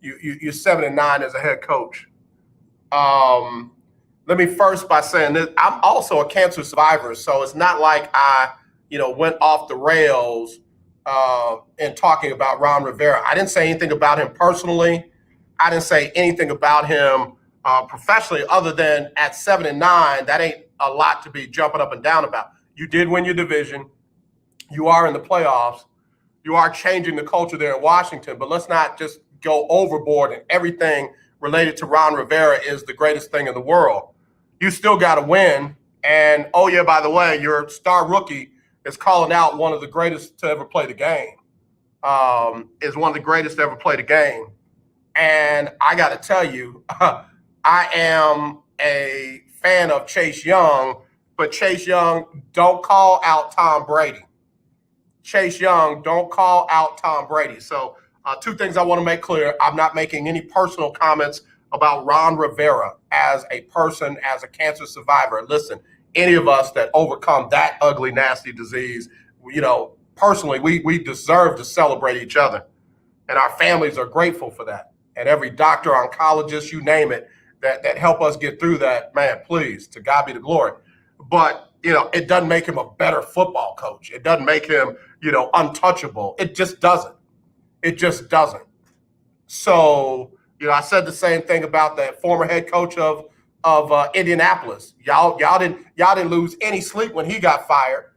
You're 7-9 as a head coach. Let me first by saying that I'm also a cancer survivor, so it's not like I, went off the rails in talking about Ron Rivera. I didn't say anything about him personally. I didn't say anything about him professionally, other than at 7-9, that ain't a lot to be jumping up and down about. You did win your division. You are in the playoffs. You are changing the culture there in Washington, but let's not just go overboard and everything related to Ron Rivera is the greatest thing in the world. You still got to win. And, oh, yeah, by the way, your star rookie is calling out one of the greatest to ever play the game, is one of the greatest to ever play the game. And I got to tell you, I am a fan of Chase Young, but Chase Young, don't call out Tom Brady. Chase Young, don't call out Tom Brady. So two things I want to make clear. I'm not making any personal comments about Ron Rivera as a person, as a cancer survivor. Listen, any of us that overcome that ugly, nasty disease, personally, we deserve to celebrate each other. And our families are grateful for that. And every doctor, oncologist, you name it, that help us get through that, man, please, to God be the glory. But, it doesn't make him a better football coach. It doesn't make him, untouchable. It just doesn't. It just doesn't. So, I said the same thing about that former head coach of Indianapolis. Y'all didn't lose any sleep when he got fired.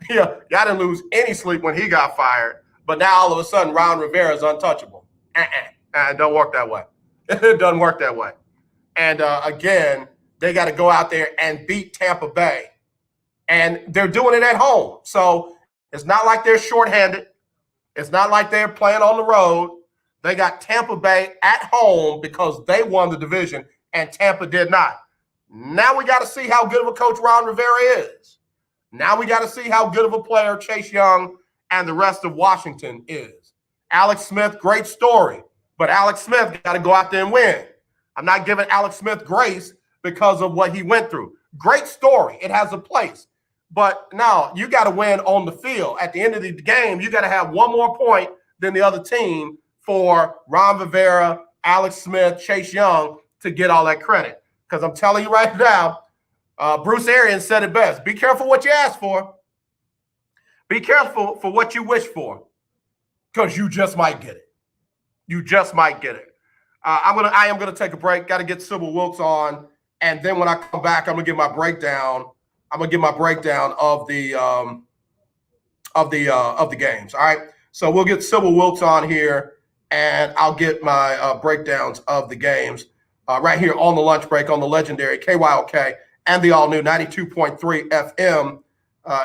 Yeah, y'all didn't lose any sleep when he got fired. But now all of a sudden, Ron Rivera is untouchable. It don't work that way. It doesn't work that way. And again, they got to go out there and beat Tampa Bay. And they're doing it at home. So it's not like they're shorthanded. It's not like they're playing on the road. They got Tampa Bay at home because they won the division and Tampa did not. Now we got to see how good of a coach Ron Rivera is. Now we got to see how good of a player Chase Young and the rest of Washington is. Alex Smith, great story. But Alex Smith got to go out there and win. I'm not giving Alex Smith grace because of what he went through. Great story. It has a place. But now you got to win on the field. At the end of the game, you got to have one more point than the other team for Ron Rivera, Alex Smith, Chase Young to get all that credit. Because I'm telling you right now, Bruce Arians said it best. Be careful what you ask for. Be careful for what you wish for, because you just might get it. You just might get it. I am gonna take a break. Got to get Sybil Wilkes on, and then when I come back, I'm gonna give my breakdown. I'm gonna give my breakdown of the games. All right. So we'll get Sybil Wilkes on here, and I'll get my breakdowns of the games right here on the lunch break on the legendary KYOK and the all new 92.3 FM.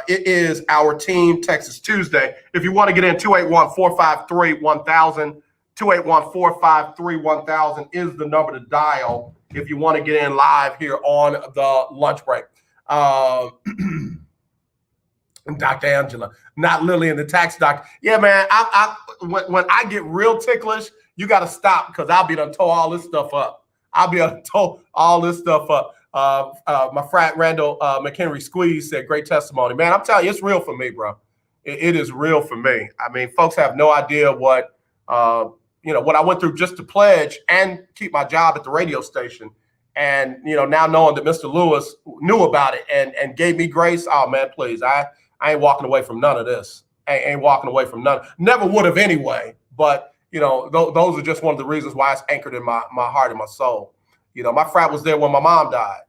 It is our Team Texas Tuesday. If you want to get in, 281-453-1000. 281-453-1000 is the number to dial if you want to get in live here on the lunch break. Dr. Angela, not Lily and the tax doctor. Yeah, man, when I get real ticklish, you got to stop, because I'll be done tore all this stuff up. My friend Randall McHenry Squeeze said, great testimony. Man, I'm telling you, it's real for me, bro. It is real for me. I mean, folks have no idea what I went through just to pledge and keep my job at the radio station. And, now knowing that Mr. Lewis knew about it and gave me grace, oh, man, please, I ain't walking away from none of this. I ain't walking away from none. Never would have anyway. But, those are just one of the reasons why it's anchored in my heart and my soul. My frat was there when my mom died.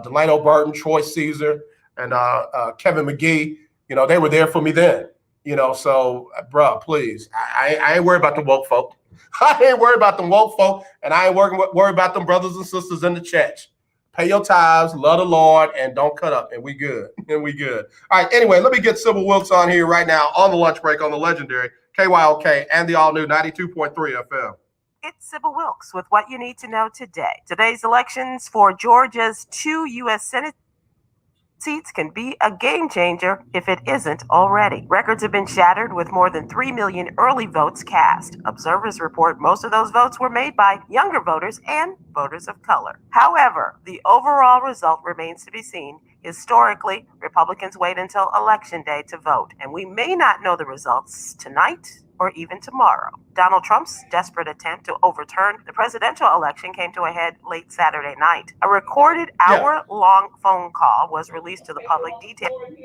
Delano Burton, Troy Caesar, and Kevin McGee, they were there for me then. So, bruh, please. I ain't worried about the woke folk. I ain't worried about them woke folk, and I ain't worried about them brothers and sisters in the church. Pay your tithes, love the Lord, and don't cut up, and we good. And we good. All right, anyway, let me get Sybil Wilkes on here right now on the lunch break on the legendary KYOK and the all-new 92.3 FM. It's Sybil Wilkes with what you need to know today. Today's elections for Georgia's 2 U.S. Senate seats can be a game changer if it isn't already. Records have been shattered with more than 3 million early votes cast. Observers report most of those votes were made by younger voters and voters of color. However, the overall result remains to be seen. Historically, Republicans wait until Election Day to vote, and we may not know the results tonight or even tomorrow. Donald Trump's desperate attempt to overturn the presidential election came to a head late Saturday night. A recorded hour-long phone call was released to the public detailing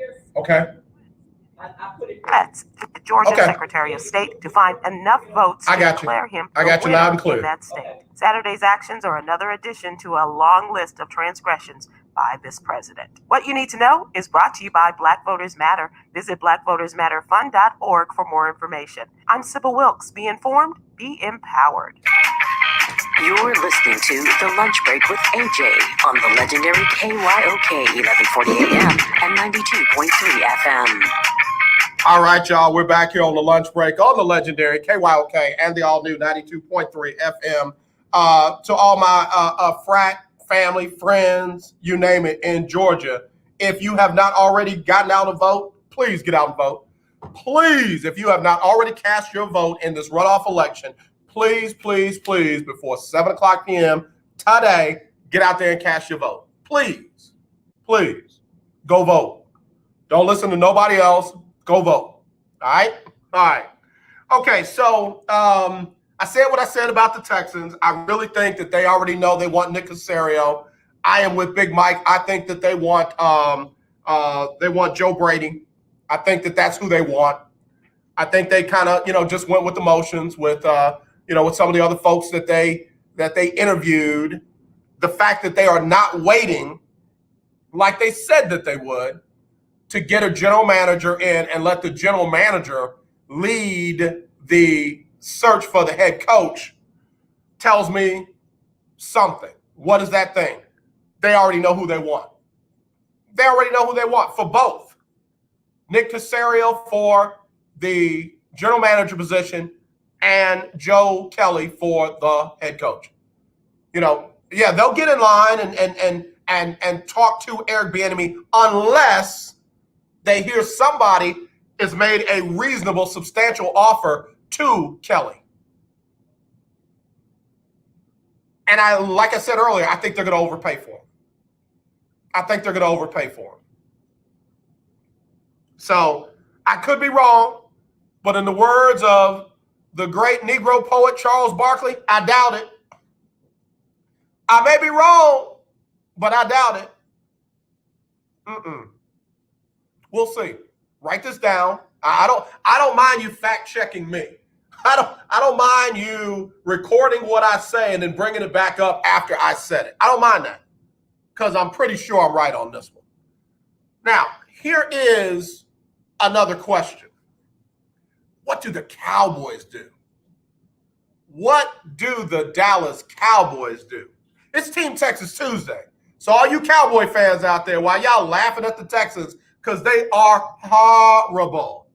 threats to the Georgia Secretary of State to find enough votes to declare him the winner in that state. Saturday's actions are another addition to a long list of transgressions by this president. What you need to know is brought to you by Black Voters Matter. Visit blackvotersmatterfund.org for more information. I'm Sybil Wilkes. Be informed, be empowered. You're listening to The Lunch Break with AJ on the legendary KYOK 1140 AM and 92.3 FM. All right, y'all. We're back here on the lunch break on the legendary KYOK and the all-new 92.3 FM. To all my frat family, friends, you name it, in Georgia, if you have not already gotten out and vote, please get out and vote. Please, if you have not already cast your vote in this runoff election, please, please, please, before 7 o'clock p.m. today, get out there and cast your vote. Please, please, go vote. Don't listen to nobody else. Go vote. All right? All right. Okay, so I said what I said about the Texans. I really think that they already know they want Nick Caserio. I am with Big Mike. I think that they want Joe Brady. I think that that's who they want. I think they kind of, just went with the motions with with some of the other folks that they interviewed. The fact that they are not waiting like they said that they would to get a general manager in and let the general manager lead the search for the head coach tells me something. What is that thing? They already know who they want. They already know who they want for both. Nick Caserio for the general manager position and Joe Kelly for the head coach. They'll get in line and talk to Eric Bieniemy unless they hear somebody has made a reasonable, substantial offer to Kelly. And like I said earlier, I think they're going to overpay for him. So I could be wrong, but in the words of the great Negro poet Charles Barkley, I doubt it. I may be wrong, but I doubt it. We'll see. Write this down. I don't mind you fact checking me. I don't mind you recording what I say and then bringing it back up after I said it. I don't mind that because I'm pretty sure I'm right on this one. Now, here is another question. What do the Cowboys do? What do the Dallas Cowboys do? It's Team Texas Tuesday. So all you Cowboy fans out there, while y'all laughing at the Texans, because they are horrible.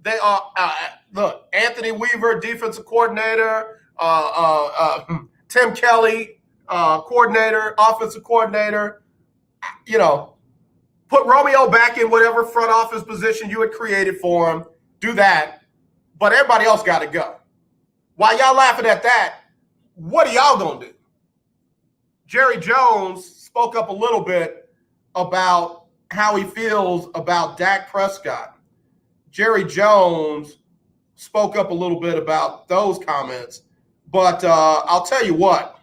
They are, look, Anthony Weaver, defensive coordinator, Tim Kelly, coordinator, offensive coordinator. Put Romeo back in whatever front office position you had created for him. Do that. But everybody else got to go. While y'all laughing at that, what are y'all going to do? Jerry Jones spoke up a little bit about how he feels about Dak Prescott. Jerry Jones spoke up a little bit about those comments. But I'll tell you what.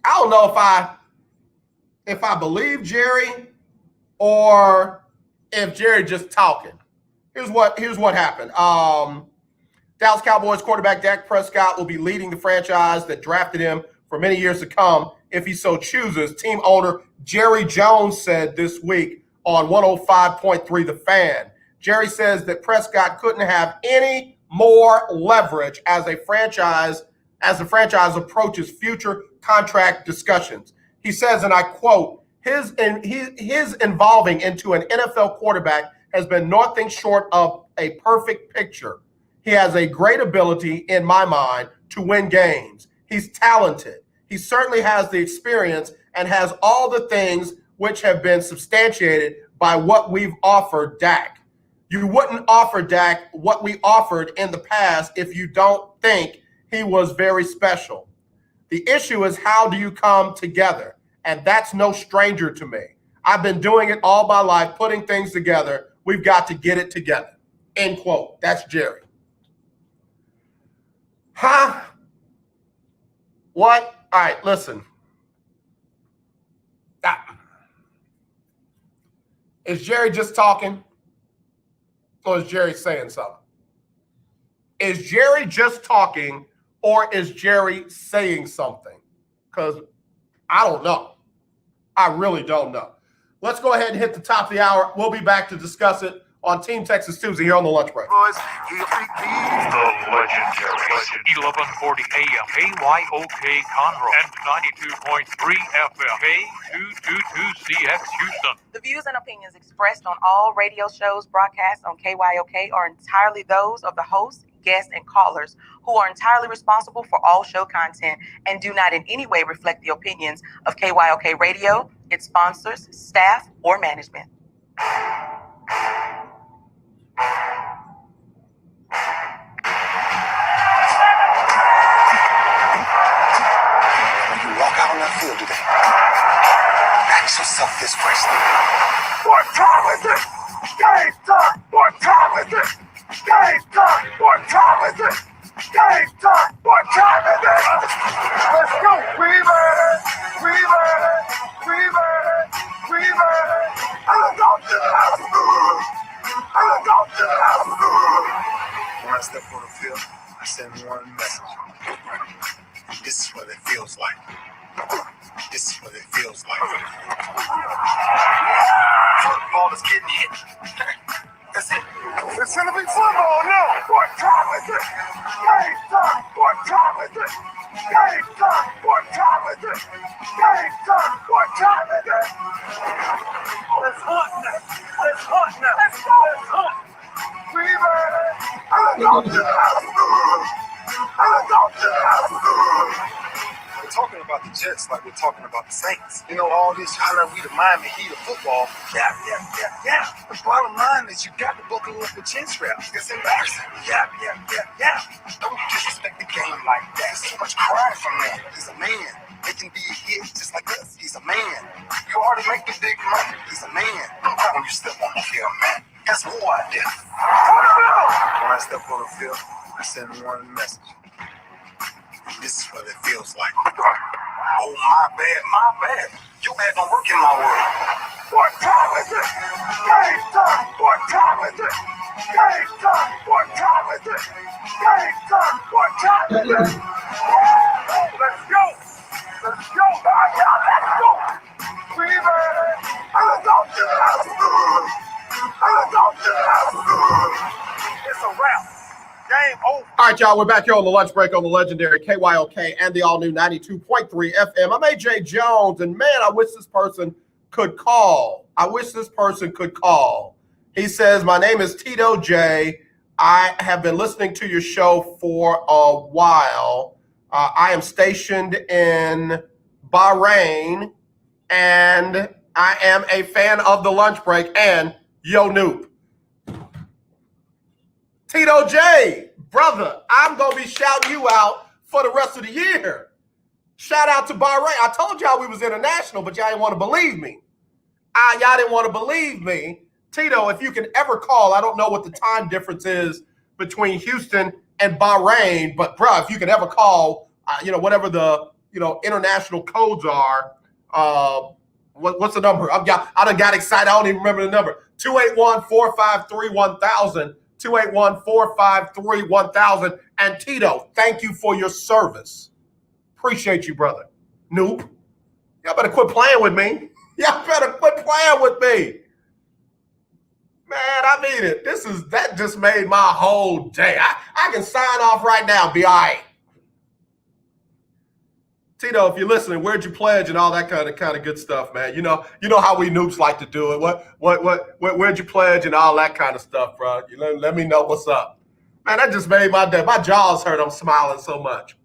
I don't know if I believe Jerry or if Jerry just talking. Here's what happened. Dallas Cowboys quarterback Dak Prescott will be leading the franchise that drafted him for many years to come if he so chooses. Team owner Jerry Jones said this week on 105.3 The Fan. Jerry says that Prescott couldn't have any more leverage as the franchise approaches future contract discussions. He says, and I quote, his involving into an NFL quarterback has been nothing short of a perfect picture. He has a great ability, in my mind, to win games. He's talented. He certainly has the experience and has all the things which have been substantiated by what we've offered Dak. You wouldn't offer Dak what we offered in the past if you don't think he was very special. The issue is, how do you come together? And that's no stranger to me. I've been doing it all my life, putting things together. We've got to get it together. End quote. That's Jerry. Huh? What? All right, listen. Is Jerry just talking? Or is Jerry saying something? Is Jerry just talking, or is Jerry saying something? Because I don't know. I really don't know. Let's go ahead and hit the top of the hour. We'll be back to discuss it on Team Texas Tuesday here on the lunch break. The legendary 1140 AM KYOK Conroe and 92.3 FM K222CX Houston. The views and opinions expressed on all radio shows broadcast on KYOK are entirely those of the host, guests, and callers, who are entirely responsible for all show content and do not in any way reflect the opinions of KYOK Radio, its sponsors, staff, or management. When you walk out on that field today, ask yourself this question. What time is it? Game time! What time is it? Game time! What time is it? Game time! What time is it? Let's go! We made it! We made it! We made it! We made it! I'm going to the house! I'm going to the house! When I step on the field, I send one message. This is what it feels like. This is what it feels like. Football is getting hit. That's it. It's gonna be football now. What time is it? Game time. What time is it? Game time. What time is it? Game time. What time is it? Let's hunt now. Let's hunt now. Let's go. Let's hunt. We made it. I'm going to the house. I'm going to the house. We're talking about the Jets like we're talking about the Saints. You know, all this hollering, we the Miami Heat of football. Yeah. The bottom line is you got to buckle up with chin straps. It's embarrassing. Yeah. Don't disrespect the game like that. There's too much crying from that. He's a man. They can be a hit just like us. He's a man. You already make the big money. He's a man. Don't cry when you step on the field, man. That's war out there. When I step on the field, I send one message. This is what it feels like. Oh, my bad. Your bad don't work in my world. What time is it? Game time. What time is it? Game time. What time is it? Game time. What time is it? Let's go. Let's go. Let's go. We made it. I'm going to the house. I'm going to the house. It's a wrap. Game over. All right, y'all, we're back here on the lunch break on the legendary KYOK and the all-new 92.3 FM. I'm AJ Jones, and man, I wish this person could call. He says, my name is Tito J. I have been listening to your show for a while. I am stationed in Bahrain, and I am a fan of the lunch break and Yo Noop. Tito J, brother, I'm going to be shouting you out for the rest of the year. Shout out to Bahrain. I told y'all we was international, but y'all didn't want to believe me. Y'all didn't want to believe me. Tito, if you can ever call, I don't know what the time difference is between Houston and Bahrain, but bro, if you can ever call, whatever the, international codes are, what's the number? I done got excited. I don't even remember the number. 281-453-1000. 281-453-1000. And Tito, thank you for your service. Appreciate you, brother. Noop. Y'all better quit playing with me. I mean it. That just made my whole day. I can sign off right now and be all right. Tito, if you're listening, where'd you pledge and all that kind of good stuff, man? You know how we noobs like to do it. Where'd you pledge and all that kind of stuff, bro? Let me know what's up. Man, that just made my day. My jaw's hurt. I'm smiling so much.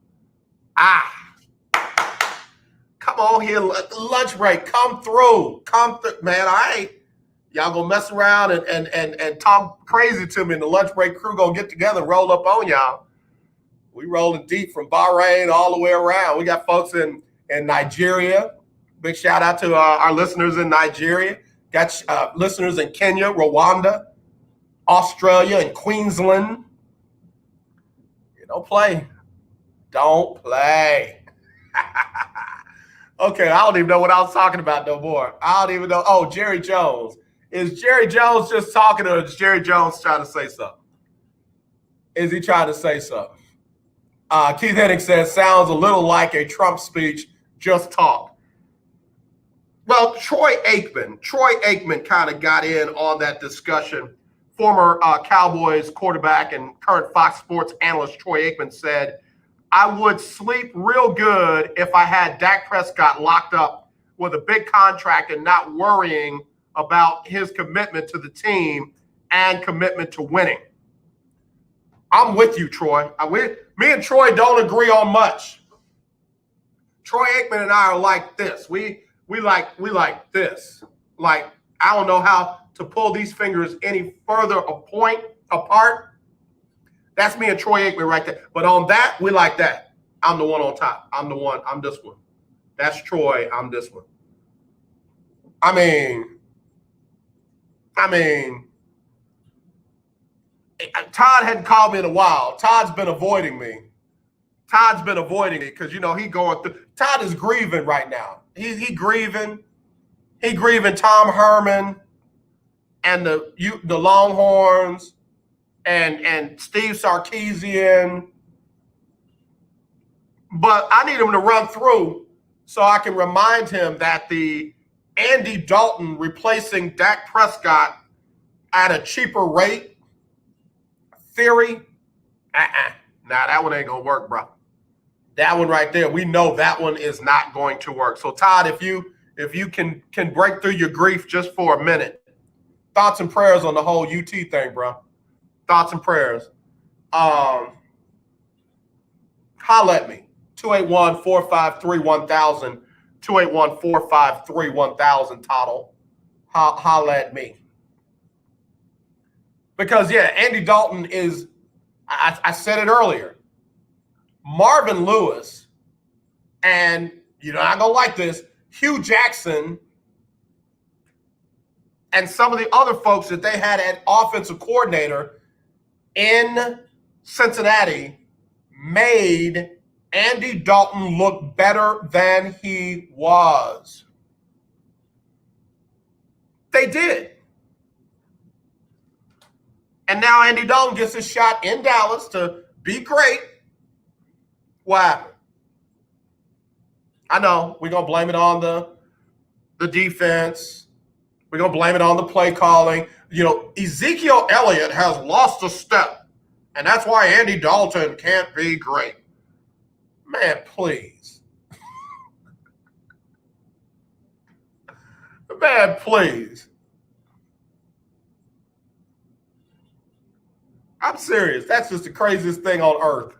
Come on here, lunch break. Come through, man. All right. Y'all gonna mess around and talk crazy to me, and the lunch break crew gonna get together and roll up on y'all. We rolling deep from Bahrain all the way around. We got folks in Nigeria. Big shout out to our listeners in Nigeria. Got listeners in Kenya, Rwanda, Australia, and Queensland. Don't play. Don't play. Okay, I don't even know what I was talking about no more. I don't even know. Oh, Jerry Jones. Is Jerry Jones just talking, or is Jerry Jones trying to say something? Is he trying to say something? Keith Hennig says, sounds a little like a Trump speech, just talk. Well, Troy Aikman kind of got in on that discussion. Former Cowboys quarterback and current Fox Sports analyst Troy Aikman said, I would sleep real good if I had Dak Prescott locked up with a big contract and not worrying about his commitment to the team and commitment to winning. I'm with you, Troy. Me and Troy don't agree on much. Troy Aikman and I are like this. We like this. Like, I don't know how to pull these fingers any further apart. That's me and Troy Aikman right there. But on that, we like that. I'm the one on top. I'm the one. I'm this one. That's Troy. I'm this one. I mean, Todd hadn't called me in a while. Todd's been avoiding me because, he going through. Todd is grieving right now. He grieving. He grieving Tom Herman and the Longhorns and Steve Sarkisian. But I need him to run through so I can remind him that the Andy Dalton replacing Dak Prescott at a cheaper rate theory, nah, that one ain't gonna work, bro. That one right there, we know that one is not going to work. So Todd, if you can break through your grief just for a minute, thoughts and prayers on the whole UT thing, bro. Thoughts and prayers. Holla at me. 281-453-1000. 281-453-1000, Toddle. Holla at me. Because, Andy Dalton is, I said it earlier, Marvin Lewis and, you're not going to like this, Hugh Jackson and some of the other folks that they had at offensive coordinator in Cincinnati made Andy Dalton look better than he was. They did. And now Andy Dalton gets his shot in Dallas to be great. What happened? I know we're going to blame it on the defense. We're going to blame it on the play calling. Ezekiel Elliott has lost a step, and that's why Andy Dalton can't be great. Man, please. Man, please. I'm serious. That's just the craziest thing on earth.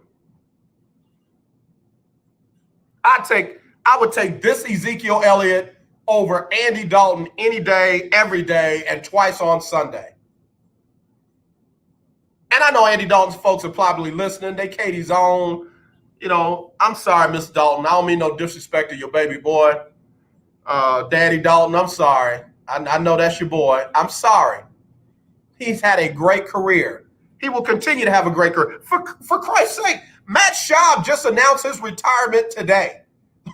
I would take this Ezekiel Elliott over Andy Dalton any day, every day, and twice on Sunday. And I know Andy Dalton's folks are probably listening. They Katie's own. I'm sorry, Miss Dalton. I don't mean no disrespect to your baby boy. Daddy Dalton, I'm sorry. I know that's your boy. I'm sorry. He's had a great career. He will continue to have a great career. For Christ's sake, Matt Schaub just announced his retirement today.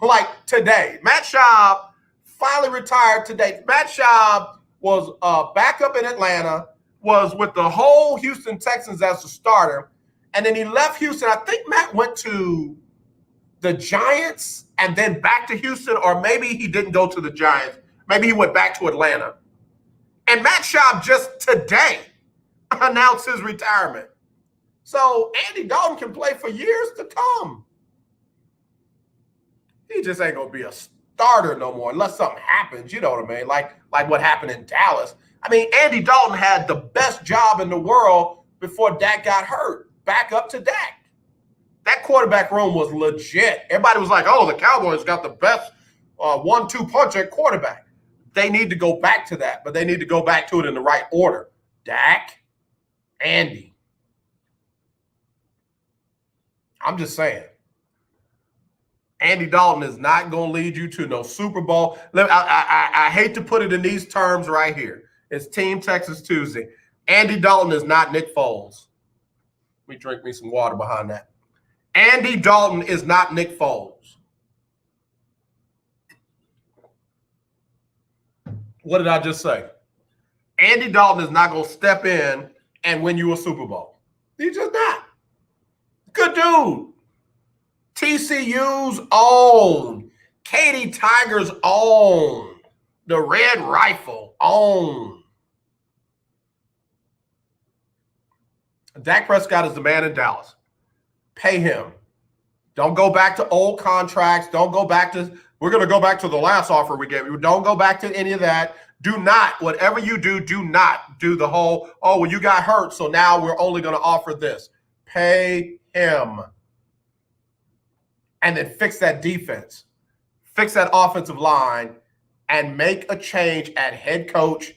Like today. Matt Schaub finally retired today. Matt Schaub was back up in Atlanta, was with the whole Houston Texans as the starter. And then he left Houston. I think Matt went to the Giants and then back to Houston, or maybe he didn't go to the Giants. Maybe he went back to Atlanta. And Matt Schaub just today announce his retirement. So Andy Dalton can play for years to come. He just ain't going to be a starter no more unless something happens, you know what I mean? Like what happened in Dallas. I mean, Andy Dalton had the best job in the world before Dak got hurt, back up to Dak. That quarterback room was legit. Everybody was like, oh, the Cowboys got the best 1-2 punch at quarterback. They need to go back to that, but they need to go back to it in the right order. Dak, Andy. I'm just saying. Andy Dalton is not going to lead you to no Super Bowl. I hate to put it in these terms right here. It's Team Texas Tuesday. Andy Dalton is not Nick Foles. Let me drink me some water behind that. Andy Dalton is not Nick Foles. What did I just say? Andy Dalton is not going to step in and win you a Super Bowl. He's just not. Good dude. TCU's own. Katy Tiger's own. The Red Rifle own. Dak Prescott is the man in Dallas. Pay him. Don't go back to old contracts. Don't go back to, we're going to go back to the last offer we gave you. Don't go back to any of that. Do not, whatever you do not do the whole, oh, well, you got hurt, so now we're only going to offer this. Pay him. And then fix that defense. Fix that offensive line and make a change at head coach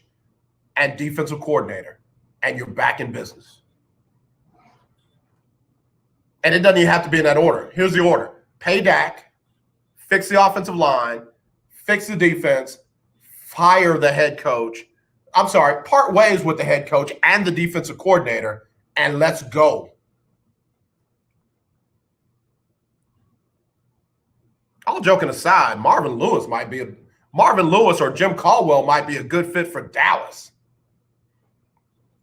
and defensive coordinator. And you're back in business. And it doesn't even have to be in that order. Here's the order. Pay Dak, fix the offensive line, fix the defense, fire the head coach. I'm sorry, part ways with the head coach and the defensive coordinator, and let's go. All joking aside, Marvin Lewis or Jim Caldwell might be a good fit for Dallas.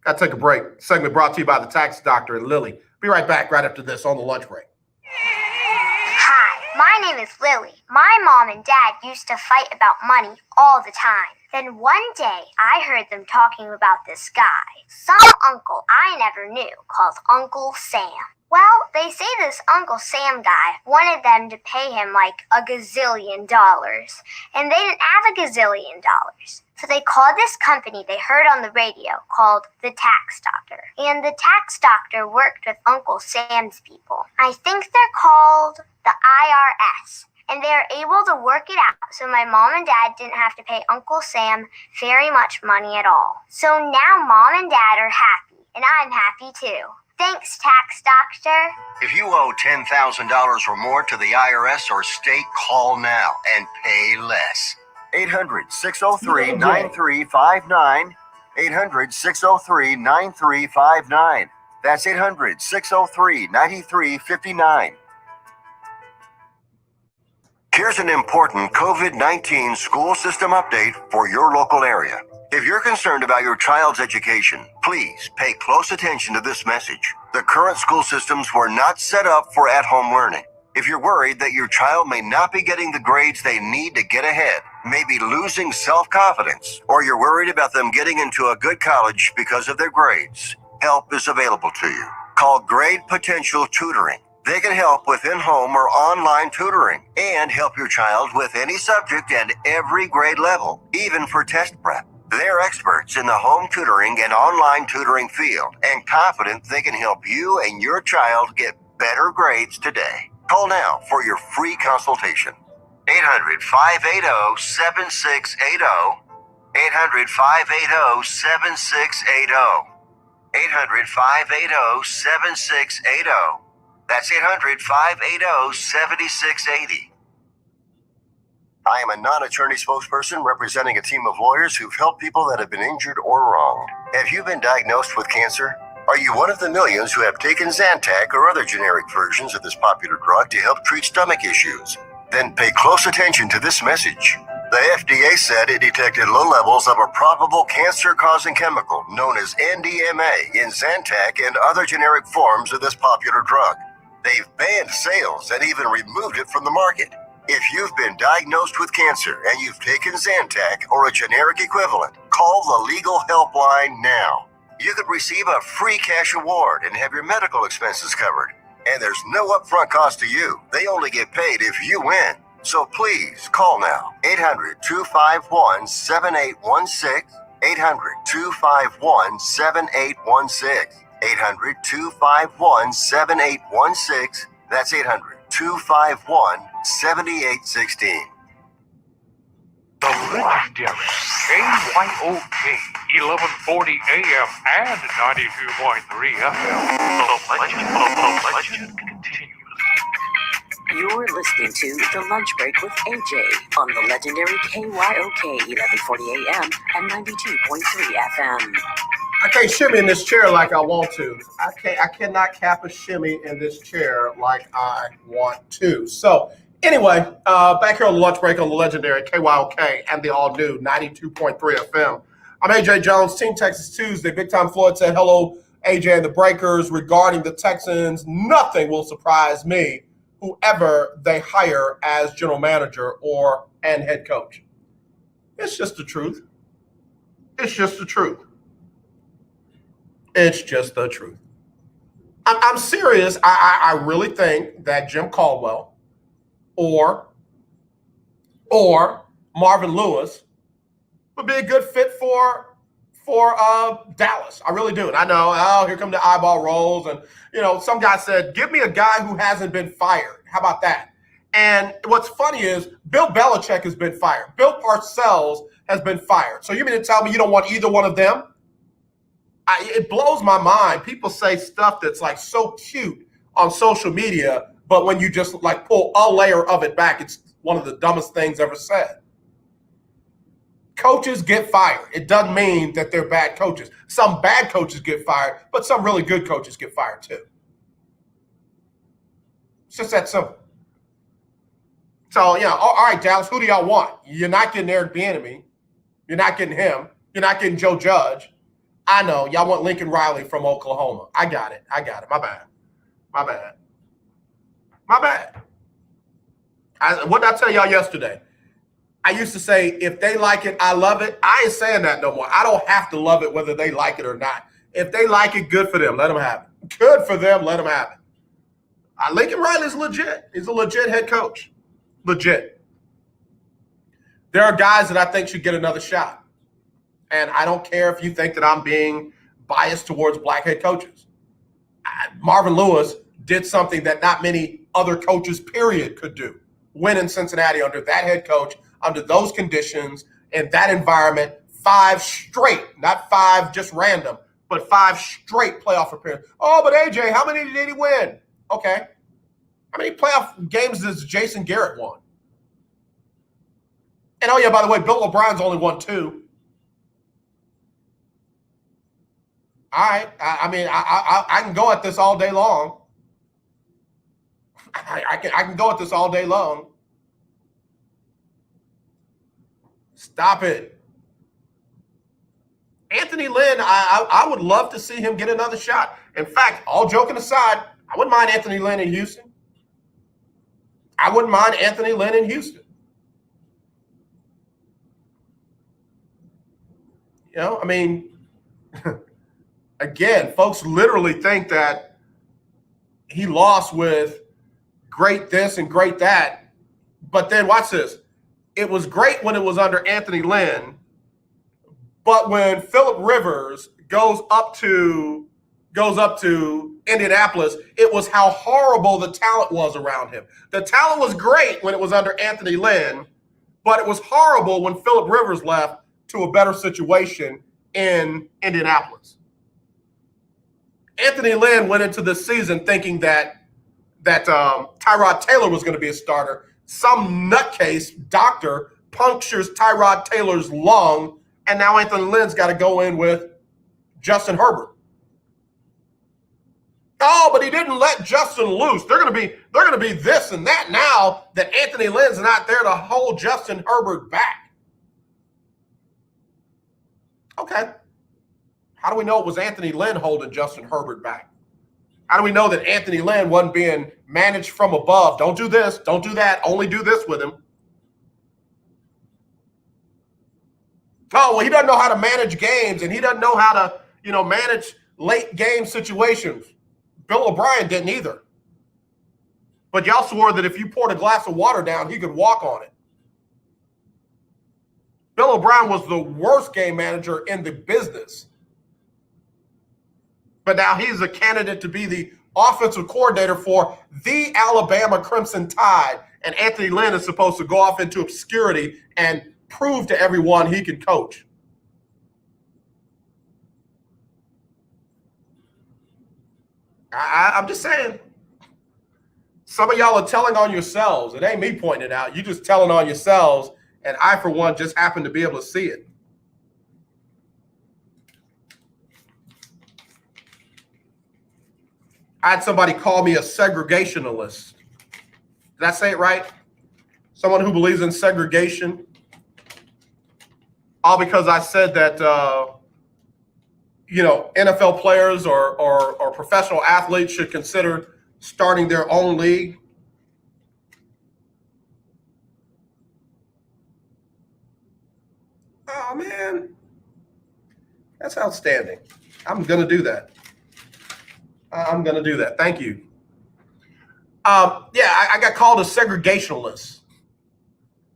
Gotta take a break. Segment brought to you by the Tax Doctor and Lily. Be right back right after this on the lunch break. Hi, my name is Lily. My mom and dad used to fight about money all the time. Then one day, I heard them talking about this guy, some uncle I never knew, called Uncle Sam. Well, they say this Uncle Sam guy wanted them to pay him like $1 gazillion, and they didn't have $1 gazillion. So they called this company they heard on the radio called the Tax Doctor. And the Tax Doctor worked with Uncle Sam's people. I think they're called the IRS. And they're able to work it out so my mom and dad didn't have to pay Uncle Sam very much money at all. So now mom and dad are happy, and I'm happy too. Thanks, Tax Doctor. If you owe $10,000 or more to the IRS or state, call now and pay less. 800-603-9359. 800-603-9359. That's 800-603-9359. Here's an important COVID-19 school system update for your local area. If you're concerned about your child's education, please pay close attention to this message. The current school systems were not set up for at-home learning. If you're worried that your child may not be getting the grades they need to get ahead, maybe losing self-confidence, or you're worried about them getting into a good college because of their grades, help is available to you. Call Grade Potential Tutoring. They can help with in-home or online tutoring and help your child with any subject and every grade level, even for test prep. They're experts in the home tutoring and online tutoring field and confident they can help you and your child get better grades today. Call now for your free consultation. 800-580-7680. 800-580-7680. 800-580-7680. That's 800-580-7680. I am a non-attorney spokesperson representing a team of lawyers who've helped people that have been injured or wronged. Have you been diagnosed with cancer? Are you one of the millions who have taken Zantac or other generic versions of this popular drug to help treat stomach issues? Then pay close attention to this message. The FDA said it detected low levels of a probable cancer-causing chemical known as NDMA in Zantac and other generic forms of this popular drug. They've banned sales and even removed it from the market. If you've been diagnosed with cancer and you've taken Zantac or a generic equivalent, call the legal helpline now. You could receive a free cash award and have your medical expenses covered. And there's no upfront cost to you. They only get paid if you win. So please call now. 800-251-7816. 800-251-7816. 800-251-7816. That's 800-251-7816. The legendary KYOK 1140 AM and 92.3 FM. The legend continues. You're listening to The Lunch Break with AJ on the legendary KYOK 1140 AM and 92.3 FM. I can't shimmy in this chair like I want to. I cannot cap a shimmy in this chair like I want to. So anyway, back here on the lunch break on the legendary KYOK and the all-new 92.3 FM. I'm AJ Jones, Team Texas Tuesday. Big Time Floyd said, hello, AJ and the Breakers. Regarding the Texans, nothing will surprise me, whoever they hire as general manager and head coach. It's just the truth. It's just the truth. It's just the truth. I'm serious. I really think that Jim Caldwell or Marvin Lewis would be a good fit for Dallas. I really do. And I know, here come the eyeball rolls. And, some guy said, give me a guy who hasn't been fired. How about that? And what's funny is Bill Belichick has been fired. Bill Parcells has been fired. So you mean to tell me you don't want either one of them? It blows my mind. People say stuff that's like so cute on social media, but when you just like pull a layer of it back, it's one of the dumbest things ever said. Coaches get fired. It doesn't mean that they're bad coaches. Some bad coaches get fired, but some really good coaches get fired too. It's just that simple. So, all right, Dallas, who do y'all want? You're not getting Eric Bieniemy. You're not getting him. You're not getting Joe Judge. I know. Y'all want Lincoln Riley from Oklahoma. I got it. My bad. What did I tell y'all yesterday? I used to say, if they like it, I love it. I ain't saying that no more. I don't have to love it whether they like it or not. If they like it, good for them. Let them have it. Good for them. Let them have it. Lincoln Riley's legit. He's a legit head coach. Legit. There are guys that I think should get another shot. And I don't care if you think that I'm being biased towards black head coaches. Marvin Lewis did something that not many other coaches, period, could do. Win in Cincinnati under that head coach, under those conditions, in that environment, 5 straight, not 5 just random, but 5 straight playoff appearances. Oh, but AJ, how many did he win? Okay. How many playoff games does Jason Garrett won? And oh yeah, by the way, Bill O'Brien's only won 2. All right. I can go at this all day long. I can go at this all day long. Stop it. Anthony Lynn, I would love to see him get another shot. In fact, all joking aside, I wouldn't mind Anthony Lynn in Houston. Again, folks literally think that he lost with great this and great that. But then watch this. It was great when it was under Anthony Lynn. But when Phillip Rivers goes up to Indianapolis, it was how horrible the talent was around him. The talent was great when it was under Anthony Lynn, but it was horrible when Phillip Rivers left to a better situation in Indianapolis. Anthony Lynn went into this season thinking that Tyrod Taylor was going to be a starter. Some nutcase doctor punctures Tyrod Taylor's lung, and now Anthony Lynn's got to go in with Justin Herbert. Oh, but he didn't let Justin loose. They're going to be this and that now that Anthony Lynn's not there to hold Justin Herbert back. Okay. How do we know it was Anthony Lynn holding Justin Herbert back? How do we know that Anthony Lynn wasn't being managed from above? Don't do this, don't do that, only do this with him. Oh, well, he doesn't know how to manage games, and he doesn't know how to, manage late game situations. Bill O'Brien didn't either. But y'all swore that if you poured a glass of water down, he could walk on it. Bill O'Brien was the worst game manager in the business. But now he's a candidate to be the offensive coordinator for the Alabama Crimson Tide. And Anthony Lynn is supposed to go off into obscurity and prove to everyone he can coach. I'm just saying. Some of y'all are telling on yourselves. It ain't me pointing it out. You're just telling on yourselves. And I, for one, just happen to be able to see it. I had somebody call me a segregationalist. Did I say it right? Someone who believes in segregation. All because I said that, NFL players or professional athletes should consider starting their own league. Oh, man. That's outstanding. I'm going to do that. Thank you. I got called a segregationalist.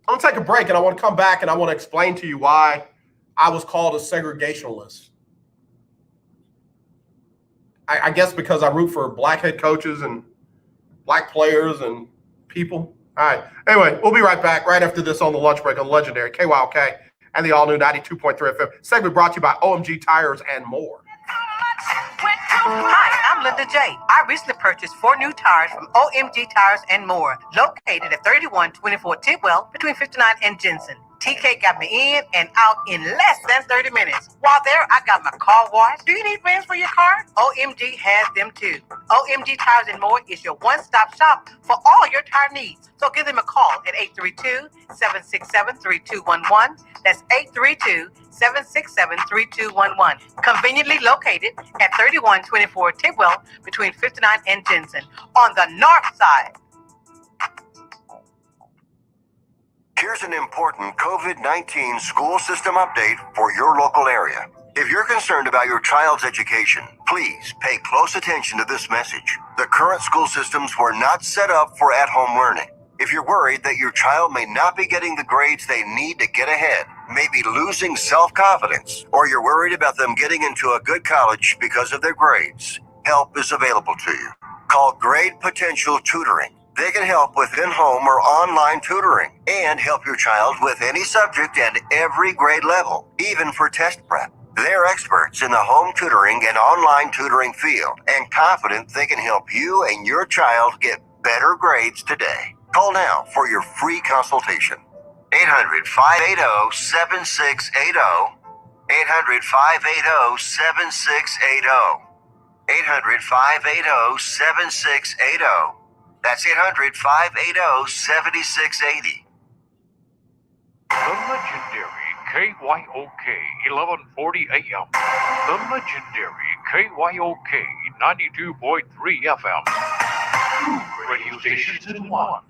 I'm going to take a break, and I want to come back, and I want to explain to you why I was called a segregationalist. I guess because I root for black head coaches and black players and people. All right. Anyway, we'll be right back right after this on the lunch break on the legendary KYOK and the all-new 92.3 FM. Segment brought to you by OMG Tires and more. Hi, I'm Linda J. I recently purchased 4 new tires from OMG Tires and More, located at 3124 Tidwell between 59 and Jensen. TK got me in and out in less than 30 minutes. While there, I got my car washed. Do you need rims for your car? OMG has them too. OMG Tires and More is your one-stop shop for all your tire needs. So give them a call at 832-767-3211. That's 832-767-3211. Conveniently located at 3124 Tidwell between 59 and Jensen on the north side. Here's an important COVID-19 school system update for your local area. If you're concerned about your child's education, please pay close attention to this message. The current school systems were not set up for at-home learning. If you're worried that your child may not be getting the grades they need to get ahead, maybe losing self-confidence, or you're worried about them getting into a good college because of their grades, help is available to you. Call Grade Potential Tutoring. They can help with in-home or online tutoring and help your child with any subject and every grade level, even for test prep. They're experts in the home tutoring and online tutoring field and confident they can help you and your child get better grades today. Call now for your free consultation. 800-580-7680. 800-580-7680. 800-580-7680. That's 800-580-7680. The legendary KYOK 1140 AM. The legendary KYOK 92.3 FM. 2 radio stations in one.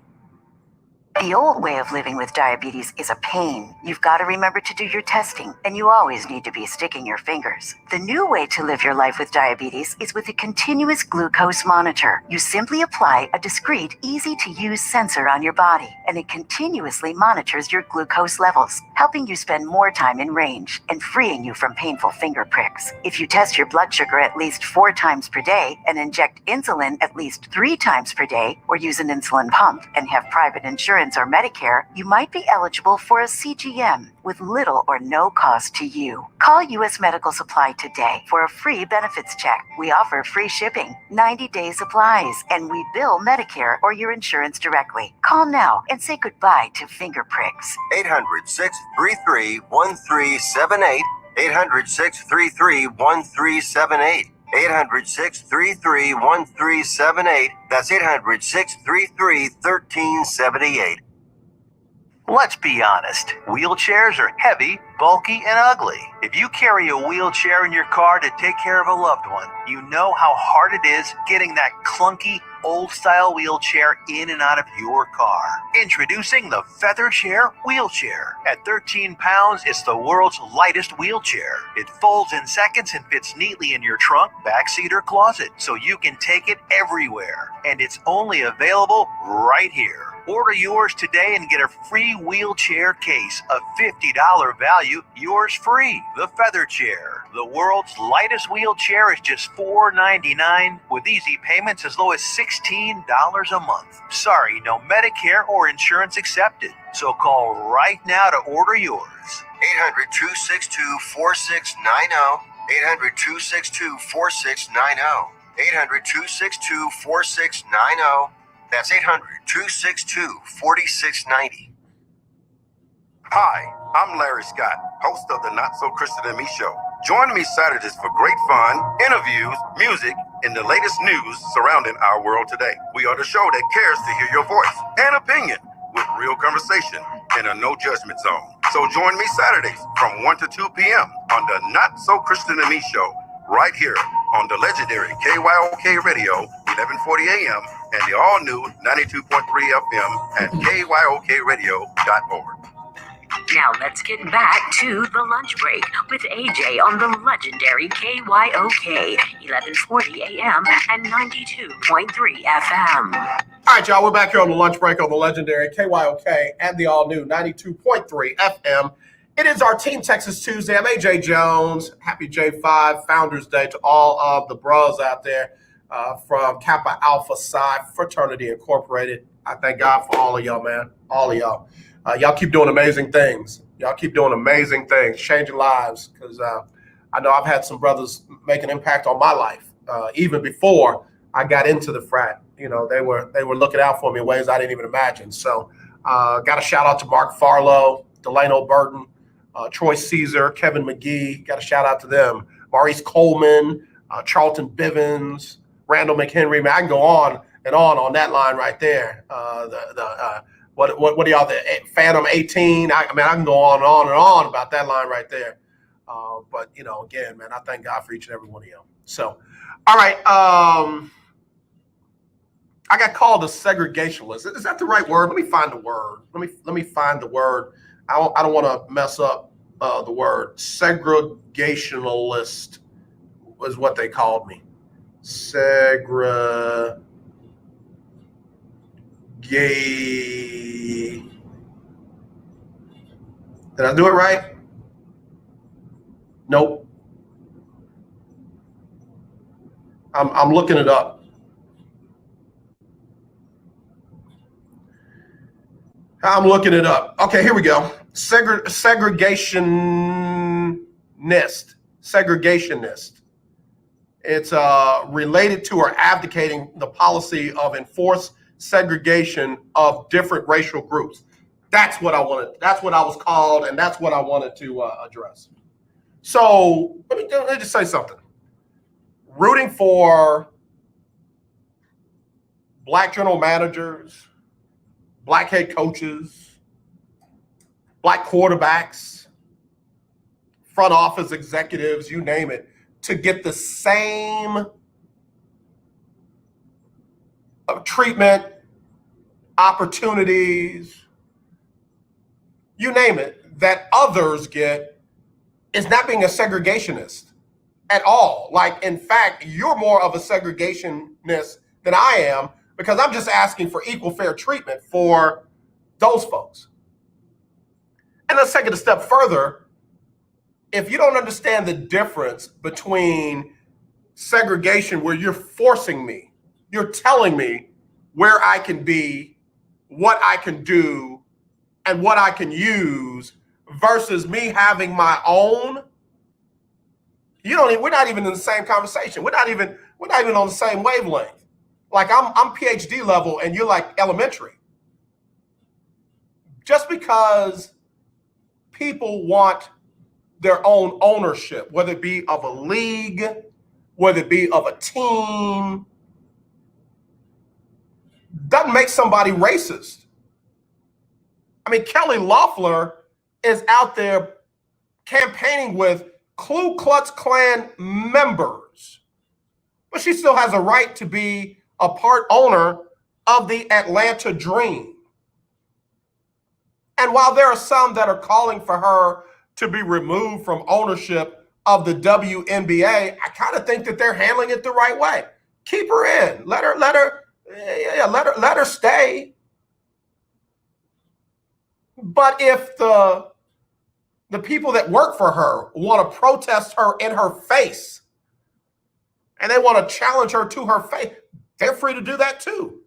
The old way of living with diabetes is a pain. You've got to remember to do your testing, and you always need to be sticking your fingers. The new way to live your life with diabetes is with a continuous glucose monitor. You simply apply a discreet, easy-to-use sensor on your body, and it continuously monitors your glucose levels, helping you spend more time in range and freeing you from painful finger pricks. If you test your blood sugar at least 4 times per day and inject insulin at least 3 times per day, or use an insulin pump and have private insurance or Medicare, you might be eligible for a CGM with little or no cost to you. Call U.S. Medical Supply today for a free benefits check. We offer free shipping, 90-day supplies, and we bill Medicare or your insurance directly. Call now and say goodbye to finger pricks. 800-633-1378. 800-633-1378. 800-633-1378. That's 800-633-1378. Let's be honest, wheelchairs are heavy, bulky, and ugly. If you carry a wheelchair in your car to take care of a loved one, you know how hard it is getting that clunky, old-style wheelchair in and out of your car. Introducing the Feather Chair Wheelchair. At 13 pounds, it's the world's lightest wheelchair. It folds in seconds and fits neatly in your trunk, backseat, or closet, so you can take it everywhere. And it's only available right here. Order yours today and get a free wheelchair case, a $50 value, yours free. The Feather Chair, the world's lightest wheelchair, is just $4.99 with easy payments as low as $16 a month. Sorry, no Medicare or insurance accepted. So call right now to order yours. 800-262-4690. 800-262-4690. 800-262-4690. That's 800-262-4690. Hi, I'm Larry Scott, host of the Not So Christian and Me show. Join me Saturdays for great fun, interviews, music, and the latest news surrounding our world today. We are the show that cares to hear your voice and opinion with real conversation in a no judgment zone. So join me Saturdays from 1 to 2 p.m. on the Not So Christian and Me show right here on the legendary KYOK radio, 1140 a.m. and the all-new 92.3 FM at KYOKradio.org. Now let's get back to the lunch break with AJ on the legendary KYOK, 1140 AM and 92.3 FM. All right, y'all, we're back here on the lunch break on the legendary KYOK and the all-new 92.3 FM. It is our Team Texas Tuesday. I'm AJ Jones. Happy J5 Founders Day to all of the bros out there from Kappa Alpha Psi Fraternity Incorporated. I thank God for all of y'all, man. All of y'all. Y'all keep doing amazing things. Y'all keep doing amazing things, changing lives, because I know I've had some brothers make an impact on my life even before I got into the frat. You know, they were looking out for me in ways I didn't even imagine. So got a shout out to Mark Farlow, Delano Burton, Troy Caesar, Kevin McGee. Got a shout out to them. Maurice Coleman, Charlton Bivens, Randall McHenry. Man, I can go on and on that line right there. What are y'all, the Phantom 18? I mean, I can go on and on about that line right there. But, you know, again, man, I thank God for each and every one of you. So, all right. I got called a segregationalist. Is that the right word? Let me find the word. Let me find the word. I don't want to mess up the word. Segregationalist was what they called me. Did I do it right? Nope. I'm looking it up. I'm looking it up. Okay, here we go. Segregationist. It's related to or advocating the policy of enforced segregation of different racial groups. That's what I wanted. That's what I was called, and that's what I wanted to address. So let me just say something. Rooting for black general managers, black head coaches, black quarterbacks, front office executives, you name it, to get the same treatment, opportunities, you name it, that others get, is not being a segregationist at all. Like, in fact, you're more of a segregationist than I am, because I'm just asking for equal fair treatment for those folks. And let's take it a step further. If you don't understand the difference between segregation, where you're forcing me, you're telling me where I can be, what I can do, and what I can use, versus me having my own, we're not even in the same conversation. We're not even on the same wavelength. Like I'm PhD level and you're like elementary. Just because people want their own ownership, whether it be of a league, whether it be of a team, doesn't make somebody racist. I mean, Kelly Loeffler is out there campaigning with Ku Klux Klan members, but she still has a right to be a part owner of the Atlanta Dream. And while there are some that are calling for her to be removed from ownership of the WNBA, I kind of think that they're handling it the right way. Keep her in. Let her stay. But if the people that work for her want to protest her in her face and they want to challenge her to her face, they're free to do that too.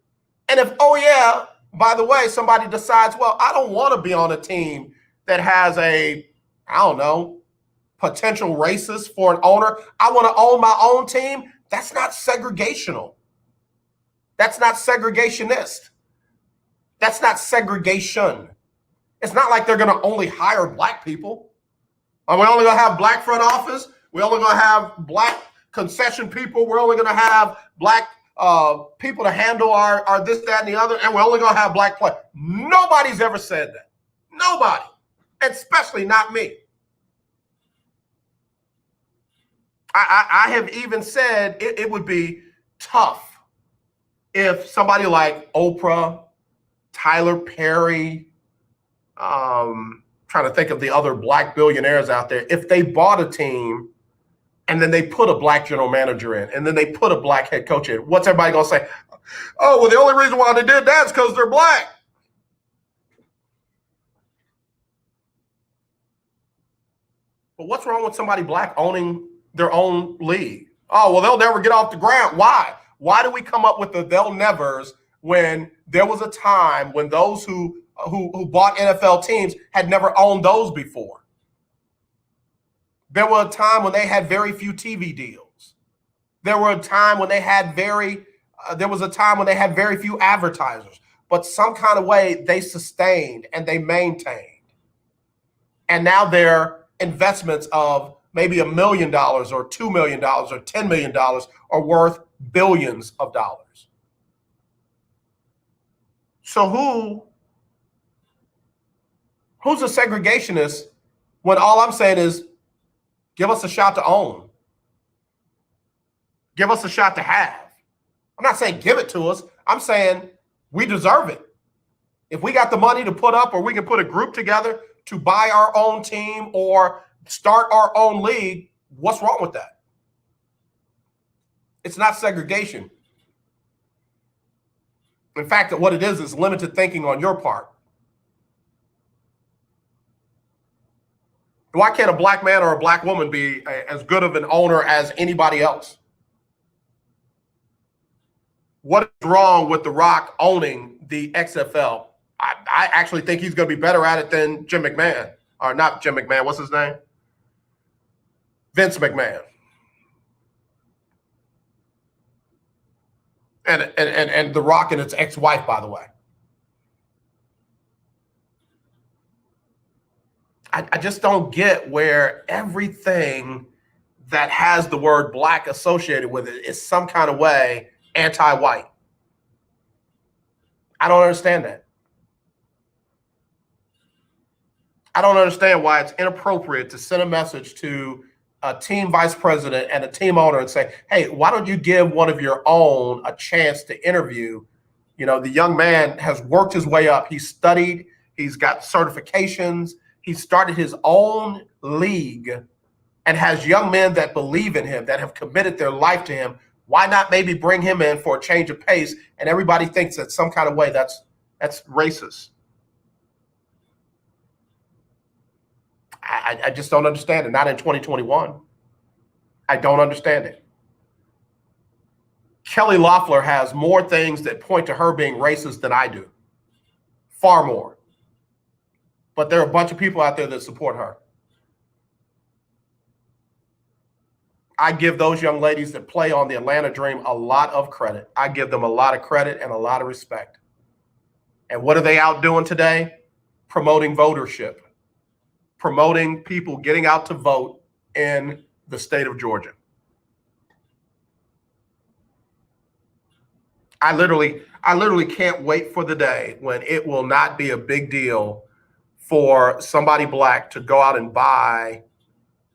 And if, oh yeah, by the way, somebody decides, well, I don't want to be on a team that has a, I don't know, potential racist for an owner. I want to own my own team. That's not segregational. That's not segregationist. That's not segregation. It's not like they're going to only hire black people. Are we only going to have black front office? We're only going to have black concession people. We're only going to have black people to handle our this, that, and the other, and we're only going to have black players. Nobody's ever said that. Nobody, especially not me. I have even said it would be tough if somebody like Oprah, Tyler Perry, trying to think of the other black billionaires out there, if they bought a team and then they put a black general manager in and then they put a black head coach in, what's everybody going to say? Oh, well, the only reason why they did that is because they're black. But what's wrong with somebody black owning their own league? Oh, well, they'll never get off the ground. Why? Why do we come up with the they'll nevers when there was a time when those who bought NFL teams had never owned those before? There was a time when they had very few TV deals. There was a time when they had very few advertisers. But some kind of way they sustained and they maintained. And now their investments of maybe $1 million or $2 million or $10 million are worth billions of dollars. So who's a segregationist when all I'm saying is give us a shot to own? Give us a shot to have. I'm not saying give it to us. I'm saying we deserve it. If we got the money to put up, or we can put a group together to buy our own team or start our own league, what's wrong with that? It's not segregation. In fact, what it is limited thinking on your part. Why can't a black man or a black woman be as good of an owner as anybody else? What is wrong with The Rock owning the XFL? I actually think he's going to be better at it than Jim McMahon. Or not Jim McMahon, what's his name? Vince McMahon. And The Rock and his ex-wife, by the way. I just don't get where everything that has the word black associated with it is some kind of way anti-white. I don't understand that. I don't understand why it's inappropriate to send a message to a team vice president and a team owner and say, hey, why don't you give one of your own a chance to interview? You know, the young man has worked his way up. He's studied. He's got certifications. He started his own league and has young men that believe in him, that have committed their life to him. Why not maybe bring him in for a change of pace? And everybody thinks that some kind of way that's racist. I just don't understand it. Not in 2021. I don't understand it. Kelly Loeffler has more things that point to her being racist than I do. Far more. But there are a bunch of people out there that support her. I give those young ladies that play on the Atlanta Dream a lot of credit. I give them a lot of credit and a lot of respect. And what are they out doing today? Promoting votership. Promoting people getting out to vote in the state of Georgia. I literally can't wait for the day when it will not be a big deal for somebody black to go out and buy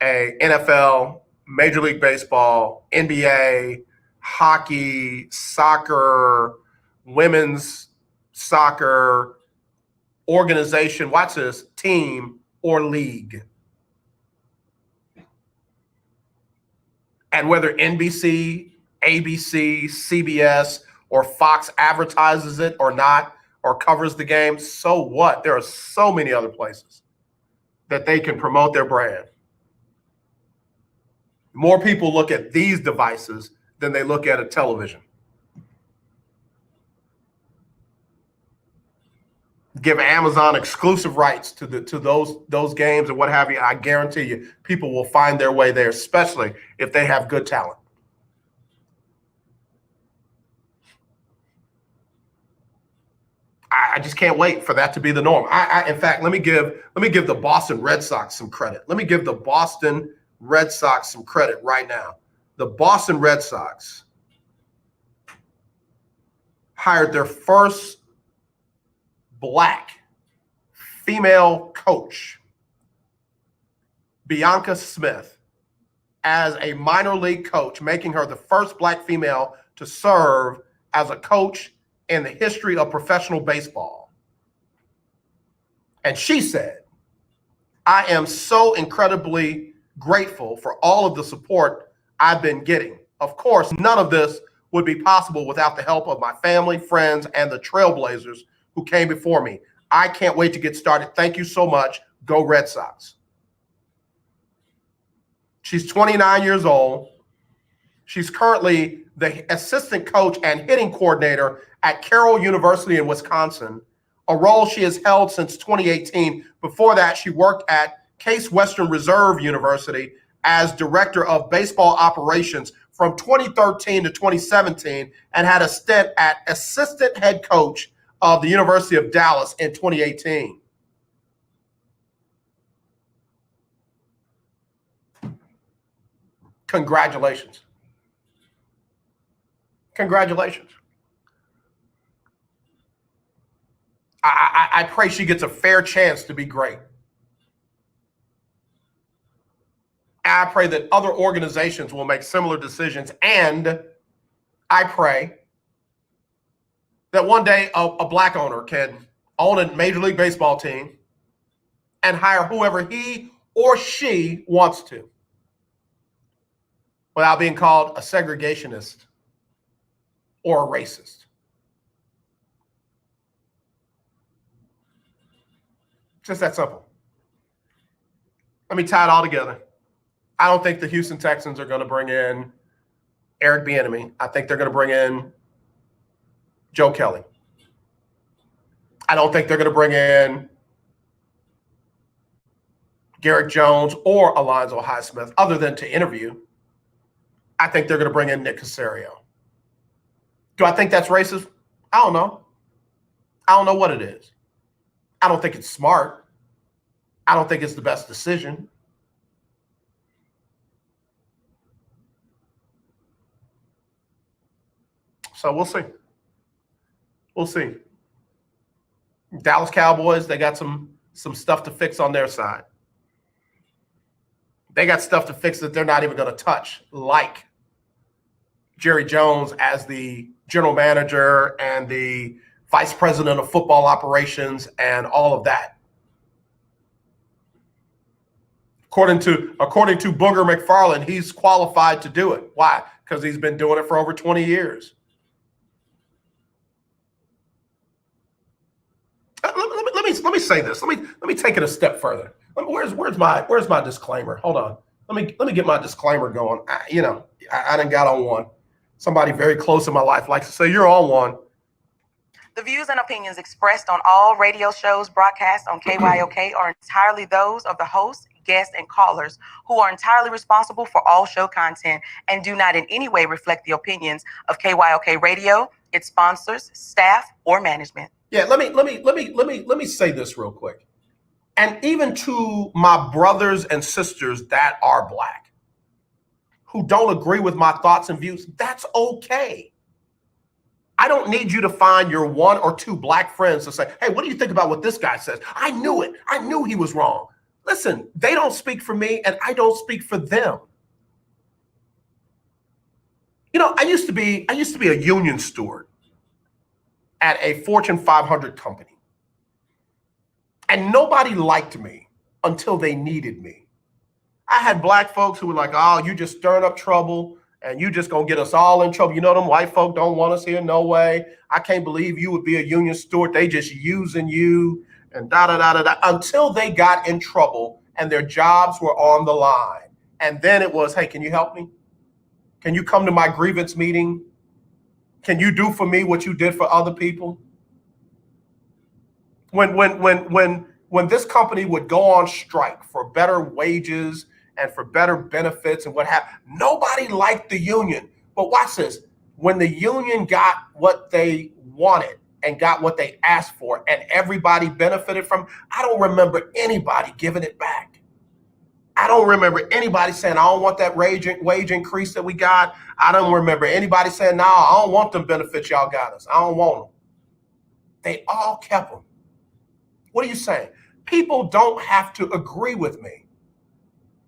a NFL, Major League Baseball, NBA, hockey, soccer, women's soccer organization, watch this, team or league. And whether NBC, ABC, CBS, or Fox advertises it or not, or covers the game, so what? There are so many other places that they can promote their brand. More people look at these devices than they look at a television. Give Amazon exclusive rights to those games and what have you. I guarantee you, people will find their way there, especially if they have good talent. I just can't wait for that to be the norm. In fact, let me give the Boston Red Sox some credit. Let me give the Boston Red Sox some credit right now. The Boston Red Sox hired their first black female coach, Bianca Smith, as a minor league coach, making her the first black female to serve as a coach in the history of professional baseball. And she said, I am so incredibly grateful for all of the support I've been getting. Of course, none of this would be possible without the help of my family, friends, and the trailblazers who came before me. I can't wait to get started. Thank you so much. Go Red Sox. She's 29 years old. She's currently the assistant coach and hitting coordinator at Carroll University in Wisconsin, a role she has held since 2018. Before that, she worked at Case Western Reserve University as director of baseball operations from 2013 to 2017 and had a stint at assistant head coach of the University of Dallas in 2018. Congratulations. Congratulations. I pray she gets a fair chance to be great. I pray that other organizations will make similar decisions. And I pray that one day a black owner can own a Major League Baseball team and hire whoever he or she wants to without being called a segregationist or a racist. Just that simple. Let me tie it all together. I don't think the Houston Texans are going to bring in Eric Bieniemy. I think they're going to bring in Joe Kelly. I don't think they're going to bring in Garrett Jones or Alonzo Highsmith other than to interview. I think they're going to bring in Nick Caserio. Do I think that's racist? I don't know. I don't know what it is. I don't think it's smart. I don't think it's the best decision. So we'll see. We'll see. Dallas Cowboys, they got some stuff to fix on their side. They got stuff to fix that they're not even going to touch, like Jerry Jones as the general manager and the vice president of football operations and all of that. According to Booger McFarland, he's qualified to do it. Why? Because he's been doing it for over 20 years. Let me say this. Let me take it a step further. Where's my disclaimer? Hold on. Let me get my disclaimer going. I done got on one. Somebody very close in my life likes to say, you're on one. The views and opinions expressed on all radio shows broadcast on KYOK are entirely those of the host, guests, and callers who are entirely responsible for all show content and do not in any way reflect the opinions of KYOK Radio, its sponsors, staff, or management. Yeah, let me say this real quick. And even to my brothers and sisters that are black, who don't agree with my thoughts and views, that's okay. I don't need you to find your one or two black friends to say, hey, what do you think about what this guy says? I knew it. I knew he was wrong. Listen, they don't speak for me and I don't speak for them. You know, I used to be a union steward at a Fortune 500 company. And nobody liked me until they needed me. I had black folks who were like, oh, you just stirring up trouble and you just gonna get us all in trouble. You know, them white folk don't want us here, no way. I can't believe you would be a union steward. They just using you and da-da-da-da-da, until they got in trouble and their jobs were on the line. And then it was, hey, can you help me? Can you come to my grievance meeting? Can you do for me what you did for other people? When this company would go on strike for better wages and for better benefits and what have, nobody liked the union. But watch this. When the union got what they wanted and got what they asked for and everybody benefited from, I don't remember anybody giving it back. I don't remember anybody saying, I don't want that wage increase that we got. I don't remember anybody saying, no, I don't want them benefits y'all got us. I don't want them. They all kept them. What are you saying? People don't have to agree with me.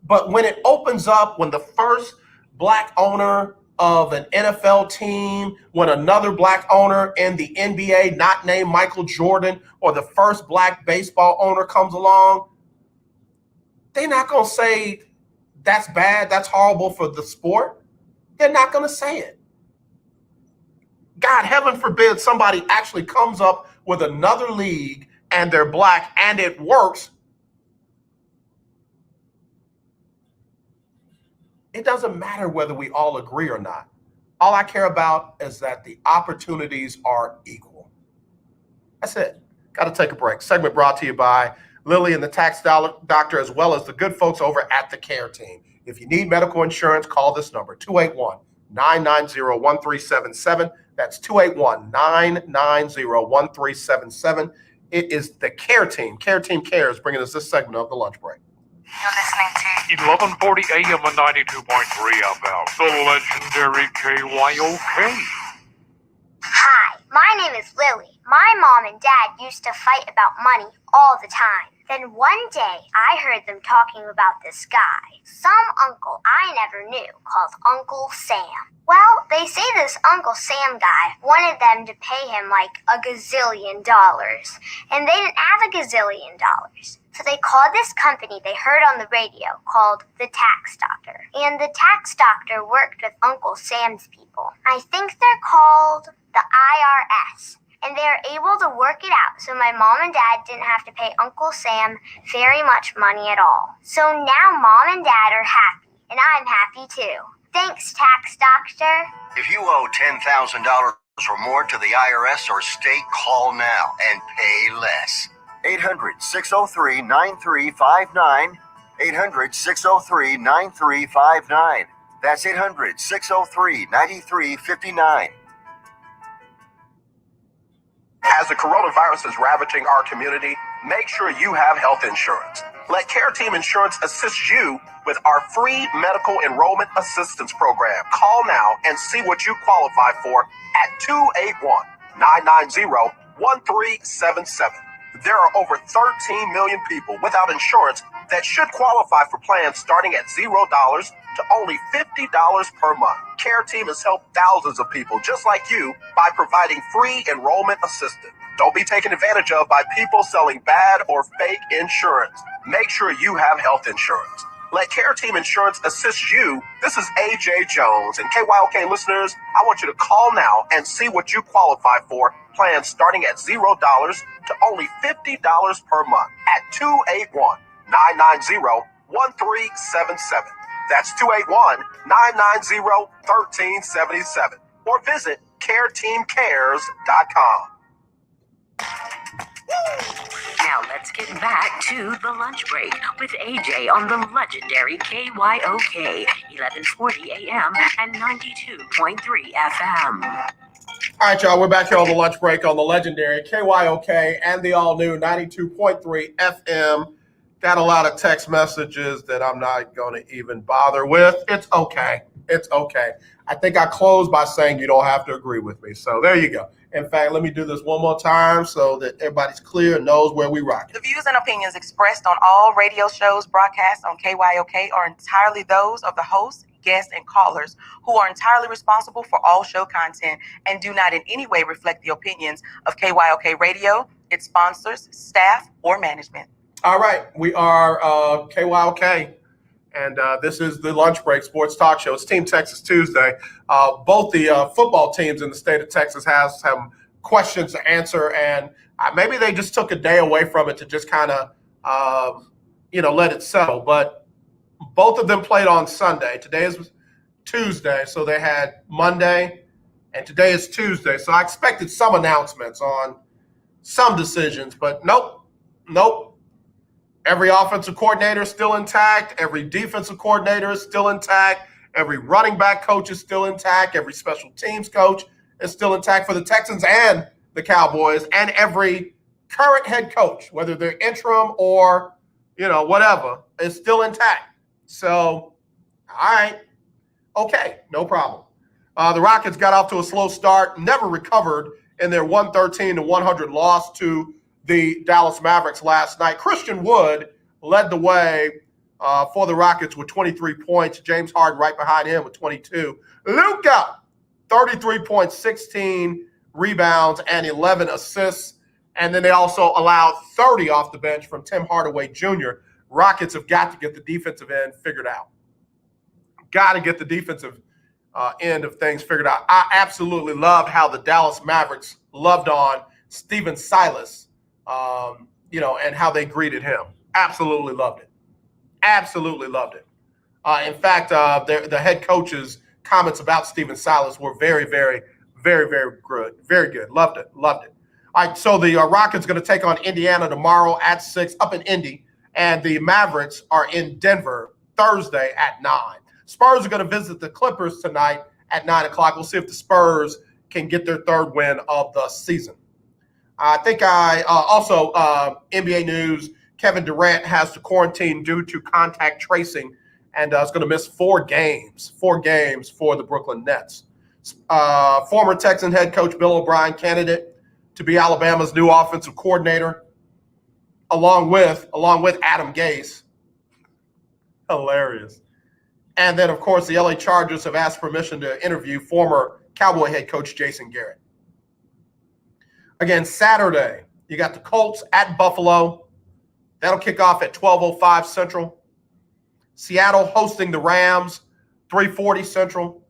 But when it opens up, when the first black owner of an NFL team, when another black owner in the NBA, not named Michael Jordan, or the first black baseball owner comes along, they're not going to say that's bad, that's horrible for the sport. They're not going to say it. God, heaven forbid somebody actually comes up with another league and they're black and it works. It doesn't matter whether we all agree or not. All I care about is that the opportunities are equal. That's it. Got to take a break. Segment brought to you by Lily and the Tax Doctor, as well as the good folks over at the Care Team. If you need medical insurance, call this number, 281-990-1377. That's 281-990-1377. It is the Care Team. Care Team Cares, bringing us this segment of the lunch break. You're listening to 1140 AM and 92.3 FM, the legendary KYOK. Hi, my name is Lily. My mom and dad used to fight about money all the time. Then one day, I heard them talking about this guy, some uncle I never knew, called Uncle Sam. Well, they say this Uncle Sam guy wanted them to pay him like $1 gazillion, and they didn't have $1 gazillion. So they called this company they heard on the radio called the Tax Doctor. And the Tax Doctor worked with Uncle Sam's people. I think they're called the IRS. And they are able to work it out so my mom and dad didn't have to pay Uncle Sam very much money at all. So now mom and dad are happy, and I'm happy too. Thanks, Tax Doctor. If you owe $10,000 or more to the IRS or state, call now and pay less. 800-603-9359. 800-603-9359. That's 800-603-9359. As the coronavirus is ravaging our community, make sure you have health insurance. Let Care Team Insurance assist you with our free medical enrollment assistance program. Call now and see what you qualify for at 281-990-1377. There are over 13 million people without insurance that should qualify for plans starting at $0 to only $50 per month. Care Team has helped thousands of people just like you by providing free enrollment assistance. Don't be taken advantage of by people selling bad or fake insurance. Make sure you have health insurance. Let Care Team Insurance assist you. This is AJ Jones, and KYOK listeners, I want you to call now and see what you qualify for. Plans starting at $0 to only $50 per month at 281-990-1377. That's 281-990-1377. Or visit careteamcares.com. Now let's get back to the lunch break with AJ on the legendary KYOK 1140 AM and 92.3 FM. All right, y'all, we're back here on the lunch break on the legendary KYOK and the all-new 92.3 FM. Got a lot of text messages that I'm not going to even bother with. It's okay. It's okay. I think I closed by saying you don't have to agree with me. So there you go. In fact, let me do this one more time so that everybody's clear and knows where we rock. The views and opinions expressed on all radio shows broadcast on KYOK are entirely those of the host, guests, and callers who are entirely responsible for all show content and do not in any way reflect the opinions of KYOK Radio, its sponsors, staff, or management. All right, we are KYOK, and this is the Lunch Break Sports Talk Show. It's Team Texas Tuesday. Both the football teams in the state of Texas have some questions to answer, and maybe they just took a day away from it to just kind of, let it settle. But both of them played on Sunday. Today is Tuesday, so they had Monday, and today is Tuesday. So I expected some announcements on some decisions, but nope. Every offensive coordinator is still intact. Every defensive coordinator is still intact. Every running back coach is still intact. Every special teams coach is still intact for the Texans and the Cowboys. And every current head coach, whether they're interim or, whatever, is still intact. So, all right. Okay, no problem. The Rockets got off to a slow start, never recovered in their 113-100 loss to the Dallas Mavericks last night. Christian Wood led the way for the Rockets with 23 points. James Harden right behind him with 22. Luka, 33 points, 16 rebounds, and 11 assists. And then they also allowed 30 off the bench from Tim Hardaway Jr. Rockets have got to get the defensive end figured out. Got to get the defensive end of things figured out. I absolutely loved how the Dallas Mavericks loved on Stephen Silas. And how they greeted him. Absolutely loved it. Absolutely loved it. In fact, the head coach's comments about Stephen Silas were very, very, very, very good. Very good. Loved it. All right, so the Rockets going to take on Indiana tomorrow at 6 up in Indy, and the Mavericks are in Denver Thursday at 9. Spurs are going to visit the Clippers tonight at 9 o'clock. We'll see if the Spurs can get their third win of the season. I think also NBA news, Kevin Durant has to quarantine due to contact tracing and is going to miss 4 games for the Brooklyn Nets. Former Texan head coach Bill O'Brien, candidate to be Alabama's new offensive coordinator, along with Adam Gase. Hilarious. And then, of course, the LA Chargers have asked permission to interview former Cowboy head coach Jason Garrett. Again, Saturday, you got the Colts at Buffalo. That'll kick off at 12:05 Central. Seattle hosting the Rams, 3:40 Central.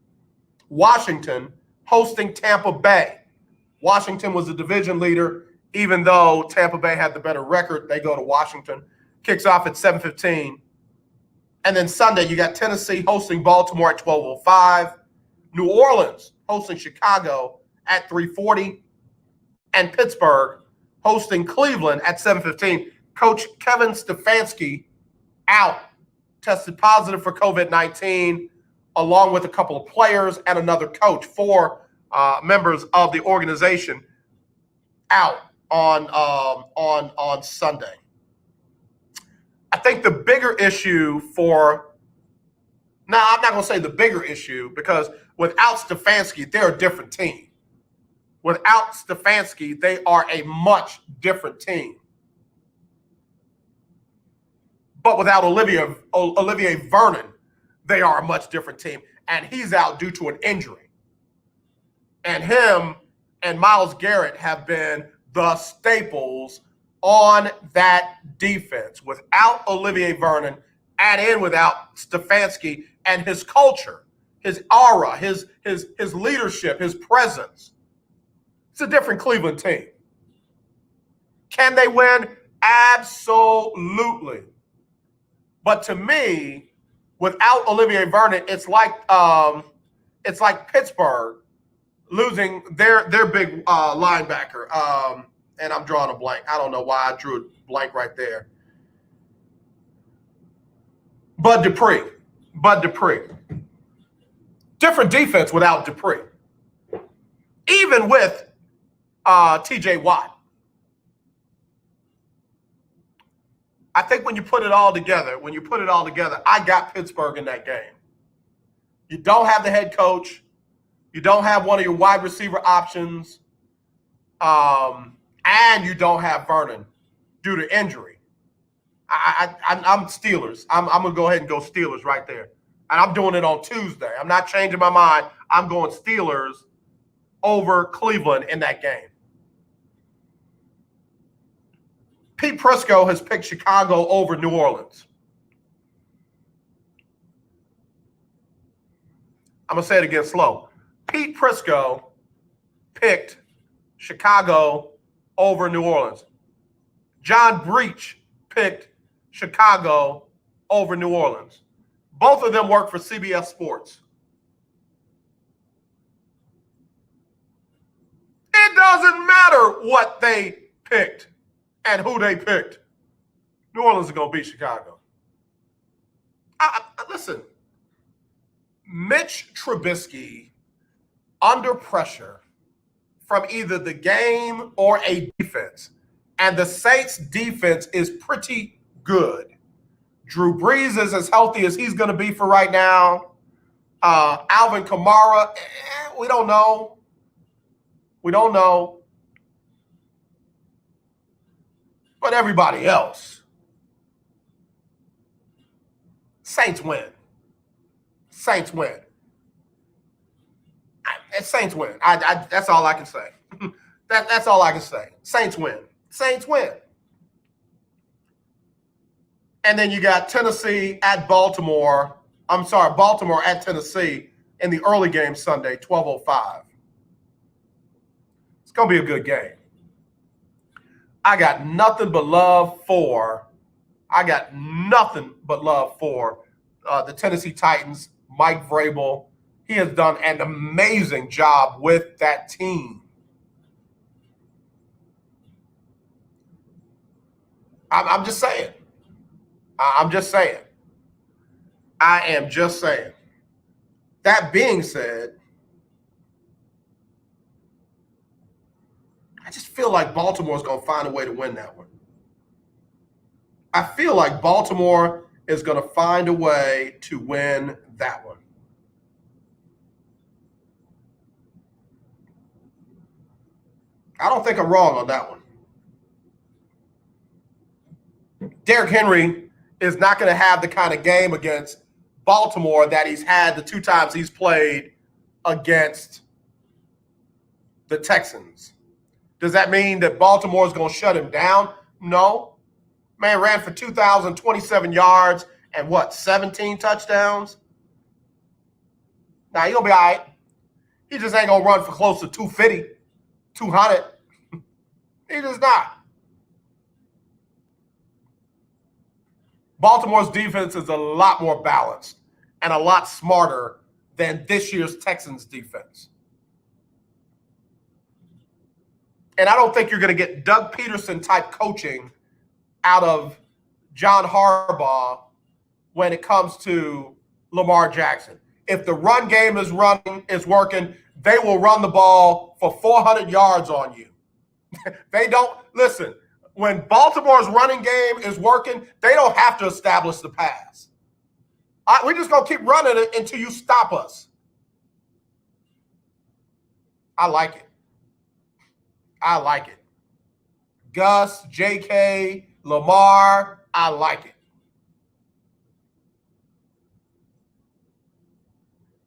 Washington hosting Tampa Bay. Washington was the division leader. Even though Tampa Bay had the better record, they go to Washington. Kicks off at 7:15. And then Sunday, you got Tennessee hosting Baltimore at 12:05. New Orleans hosting Chicago at 3:40. And Pittsburgh hosting Cleveland at 7:15. Coach Kevin Stefanski out, tested positive for COVID-19, along with a couple of players and another coach. 4 members of the organization out on Sunday. I think the bigger issue I'm not going to say the bigger issue, because without Stefanski, they're a different team. Without Stefanski, they are a much different team. But without Olivier Vernon, they are a much different team. And he's out due to an injury. And him and Myles Garrett have been the staples on that defense. Without Olivier Vernon, add in without Stefanski and his culture, his aura, his leadership, his presence. It's a different Cleveland team. Can they win? Absolutely. But to me, without Olivier Vernon, it's like Pittsburgh losing their big linebacker. And I'm drawing a blank. I don't know why I drew a blank right there. Bud Dupree. Different defense without Dupree. Even with TJ Watt. I think when you put it all together, I got Pittsburgh in that game. You don't have the head coach. You don't have one of your wide receiver options, and you don't have Vernon due to injury. I'm Steelers. I'm going to go ahead and go Steelers right there. And I'm doing it on Tuesday. I'm not changing my mind. I'm going Steelers over Cleveland in that game. Pete Prisco has picked Chicago over New Orleans. I'm going to say it again slow. Pete Prisco picked Chicago over New Orleans. John Breach picked Chicago over New Orleans. Both of them work for CBS Sports. It doesn't matter what they picked and who they picked. New Orleans is going to beat Chicago. Listen, Mitch Trubisky under pressure from either the game or a defense, and the Saints defense is pretty good. Drew Brees is as healthy as he's going to be for right now. Alvin Kamara, we don't know. We don't know. But everybody else, Saints win. Saints win. Saints win. That's all I can say. That's all I can say. Saints win. Saints win. And then you got Tennessee at Baltimore. I'm sorry, Baltimore at Tennessee in the early game Sunday, 12:05. It's going to be a good game. I got nothing but love for the Tennessee Titans, Mike Vrabel. He has done an amazing job with that team. I'm just saying. I'm just saying. I am just saying. That being said, I just feel like Baltimore's going to find a way to win that one. I feel like Baltimore is going to find a way to win that one. I don't think I'm wrong on that one. Derrick Henry is not going to have the kind of game against Baltimore that he's had the two times he's played against the Texans. Does that mean that Baltimore is going to shut him down? No. Man ran for 2,027 yards and 17 touchdowns? Now, he'll be all right. He just ain't going to run for close to 250, 200. He just not. Baltimore's defense is a lot more balanced and a lot smarter than this year's Texans defense. And I don't think you're going to get Doug Peterson type coaching out of John Harbaugh when it comes to Lamar Jackson. If the run game is working, they will run the ball for 400 yards on you. They don't listen. When Baltimore's running game is working, they don't have to establish the pass. We're just going to keep running it until you stop us. I like it. I like it. Gus, JK, Lamar, I like it.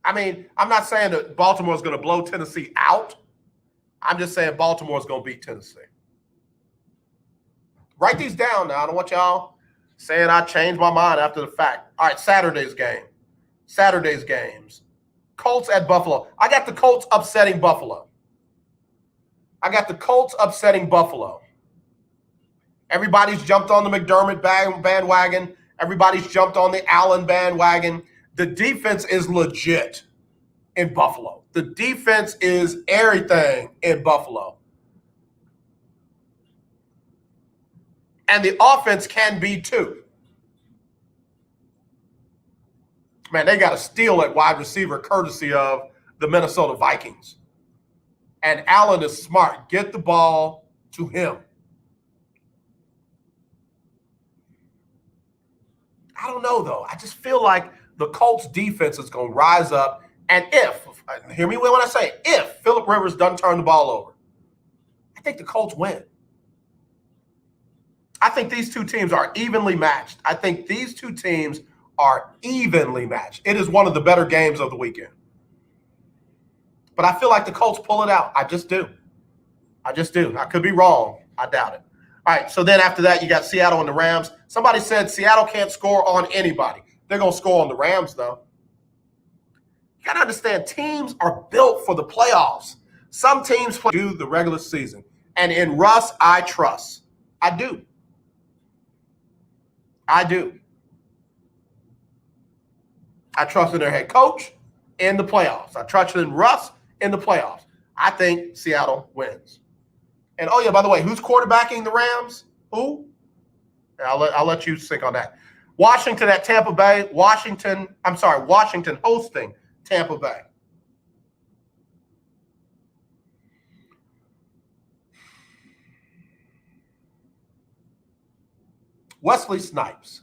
I mean, I'm not saying that Baltimore is going to blow Tennessee out. I'm just saying Baltimore is going to beat Tennessee. Write these down now. I don't want y'all saying I changed my mind after the fact. All right, Saturday's games. Colts at Buffalo. I got the Colts upsetting Buffalo. Everybody's jumped on the McDermott bandwagon. Everybody's jumped on the Allen bandwagon. The defense is legit in Buffalo. The defense is everything in Buffalo. And the offense can be too. Man, they got a steal at wide receiver courtesy of the Minnesota Vikings. And Allen is smart. Get the ball to him. I don't know, though. I just feel like the Colts defense is going to rise up. And if, hear me when I say if Phillip Rivers doesn't turn the ball over, I think the Colts win. I think these two teams are evenly matched. It is one of the better games of the weekend. But I feel like the Colts pull it out. I just do. I could be wrong. I doubt it. All right, so then after that, you got Seattle and the Rams. Somebody said Seattle can't score on anybody. They're going to score on the Rams, though. You got to understand, teams are built for the playoffs. Some teams do the regular season. And in Russ, I trust. I do. I trust in their head coach in the playoffs. I trust in Russ in the playoffs. I think Seattle wins. And, oh, yeah, by the way, who's quarterbacking the Rams? Who? I'll let you think on that. Washington at Tampa Bay. Washington hosting Tampa Bay. Wesley Snipes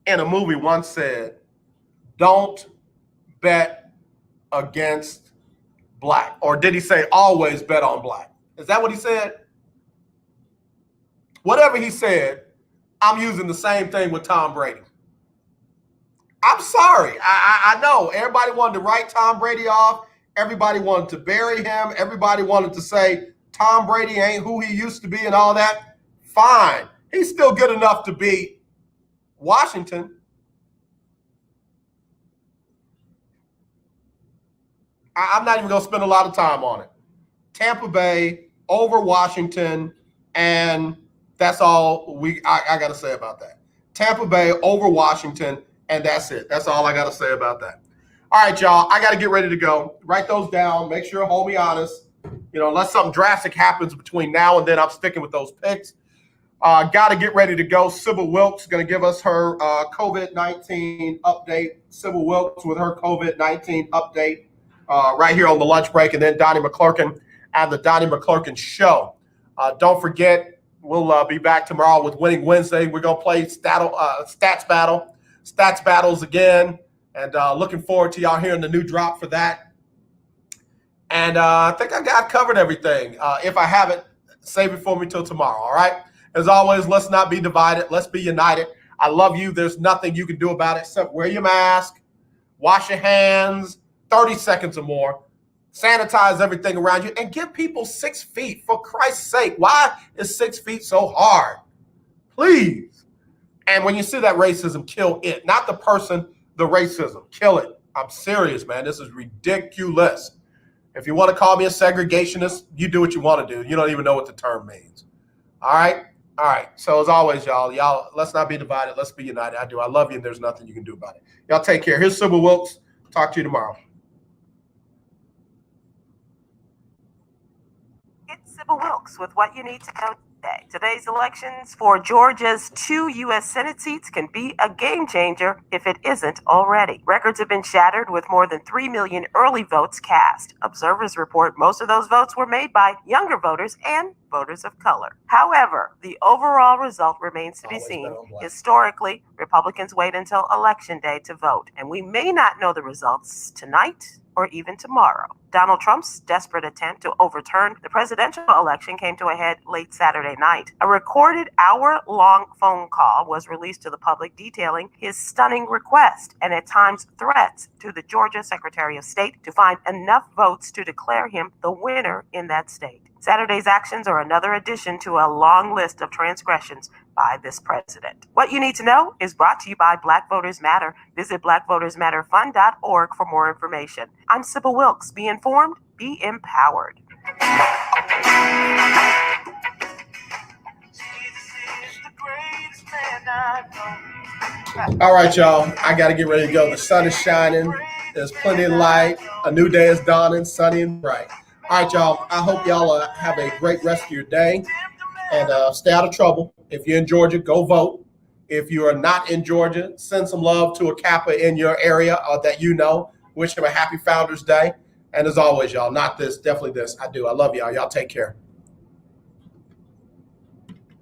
in a movie once said, don't bet against black. Or did he say always bet on black? Is that what he said? Whatever he said, I'm using the same thing with Tom Brady. I'm sorry. I know everybody wanted to write Tom Brady off. Everybody wanted to bury him. Everybody wanted to say Tom Brady ain't who he used to be and all that. Fine. He's still good enough to beat Washington. I'm not even going to spend a lot of time on it. Tampa Bay over Washington, and that's all I got to say about that. Tampa Bay over Washington, and that's it. That's all I got to say about that. All right, y'all, I got to get ready to go. Write those down. Make sure, hold me honest. Unless something drastic happens between now and then, I'm sticking with those picks. Got to get ready to go. Sybil Wilkes is going to give us her COVID-19 update. Sybil Wilkes with her COVID-19 update right here on the lunch break, and then Donnie McClurkin and the Donnie McClurkin Show. Don't forget, we'll be back tomorrow with Winning Wednesday. We're going to play stats battles again, and looking forward to y'all hearing the new drop for that. And I think I got covered everything. If I haven't, save it for me till tomorrow, all right? As always, let's not be divided. Let's be united. I love you. There's nothing you can do about it except wear your mask, wash your hands 30 seconds or more, sanitize everything around you, and give people 6 feet, for Christ's sake. Why is 6 feet so hard? Please. And when you see that racism, kill it. Not the person, the racism. Kill it. I'm serious, man. This is ridiculous. If you want to call me a segregationist, you do what you want to do. You don't even know what the term means. All right? All right. So as always, y'all, let's not be divided. Let's be united. I do. I love you, and there's nothing you can do about it. Y'all take care. Here's Sybil Wilkes. Talk to you tomorrow. It's Sybil Wilkes with what you need to know today. Today's elections for Georgia's 2 U.S. Senate seats can be a game changer if it isn't already. Records have been shattered with more than 3 million early votes cast. Observers report most of those votes were made by younger voters and voters of color. However, the overall result remains to be seen. Historically, Republicans wait until Election Day to vote, and we may not know the results tonight or even tomorrow. Donald Trump's desperate attempt to overturn the presidential election came to a head late Saturday night. A recorded hour-long phone call was released to the public detailing his stunning request and at times threats to the Georgia Secretary of State to find enough votes to declare him the winner in that state. Saturday's actions are another addition to a long list of transgressions by this president. What you need to know is brought to you by Black Voters Matter. Visit blackvotersmatterfund.org for more information. I'm Sybil Wilkes. Be informed, be empowered. All right, y'all. I got to get ready to go. The sun is shining. There's plenty of light. A new day is dawning, sunny and bright. All right, y'all. I hope y'all have a great rest of your day and stay out of trouble. If you're in Georgia, go vote. If you are not in Georgia, send some love to a Kappa in your area that you know. Wish him a happy Founders Day. And as always, y'all, not this, definitely this. I do. I love y'all. Y'all take care.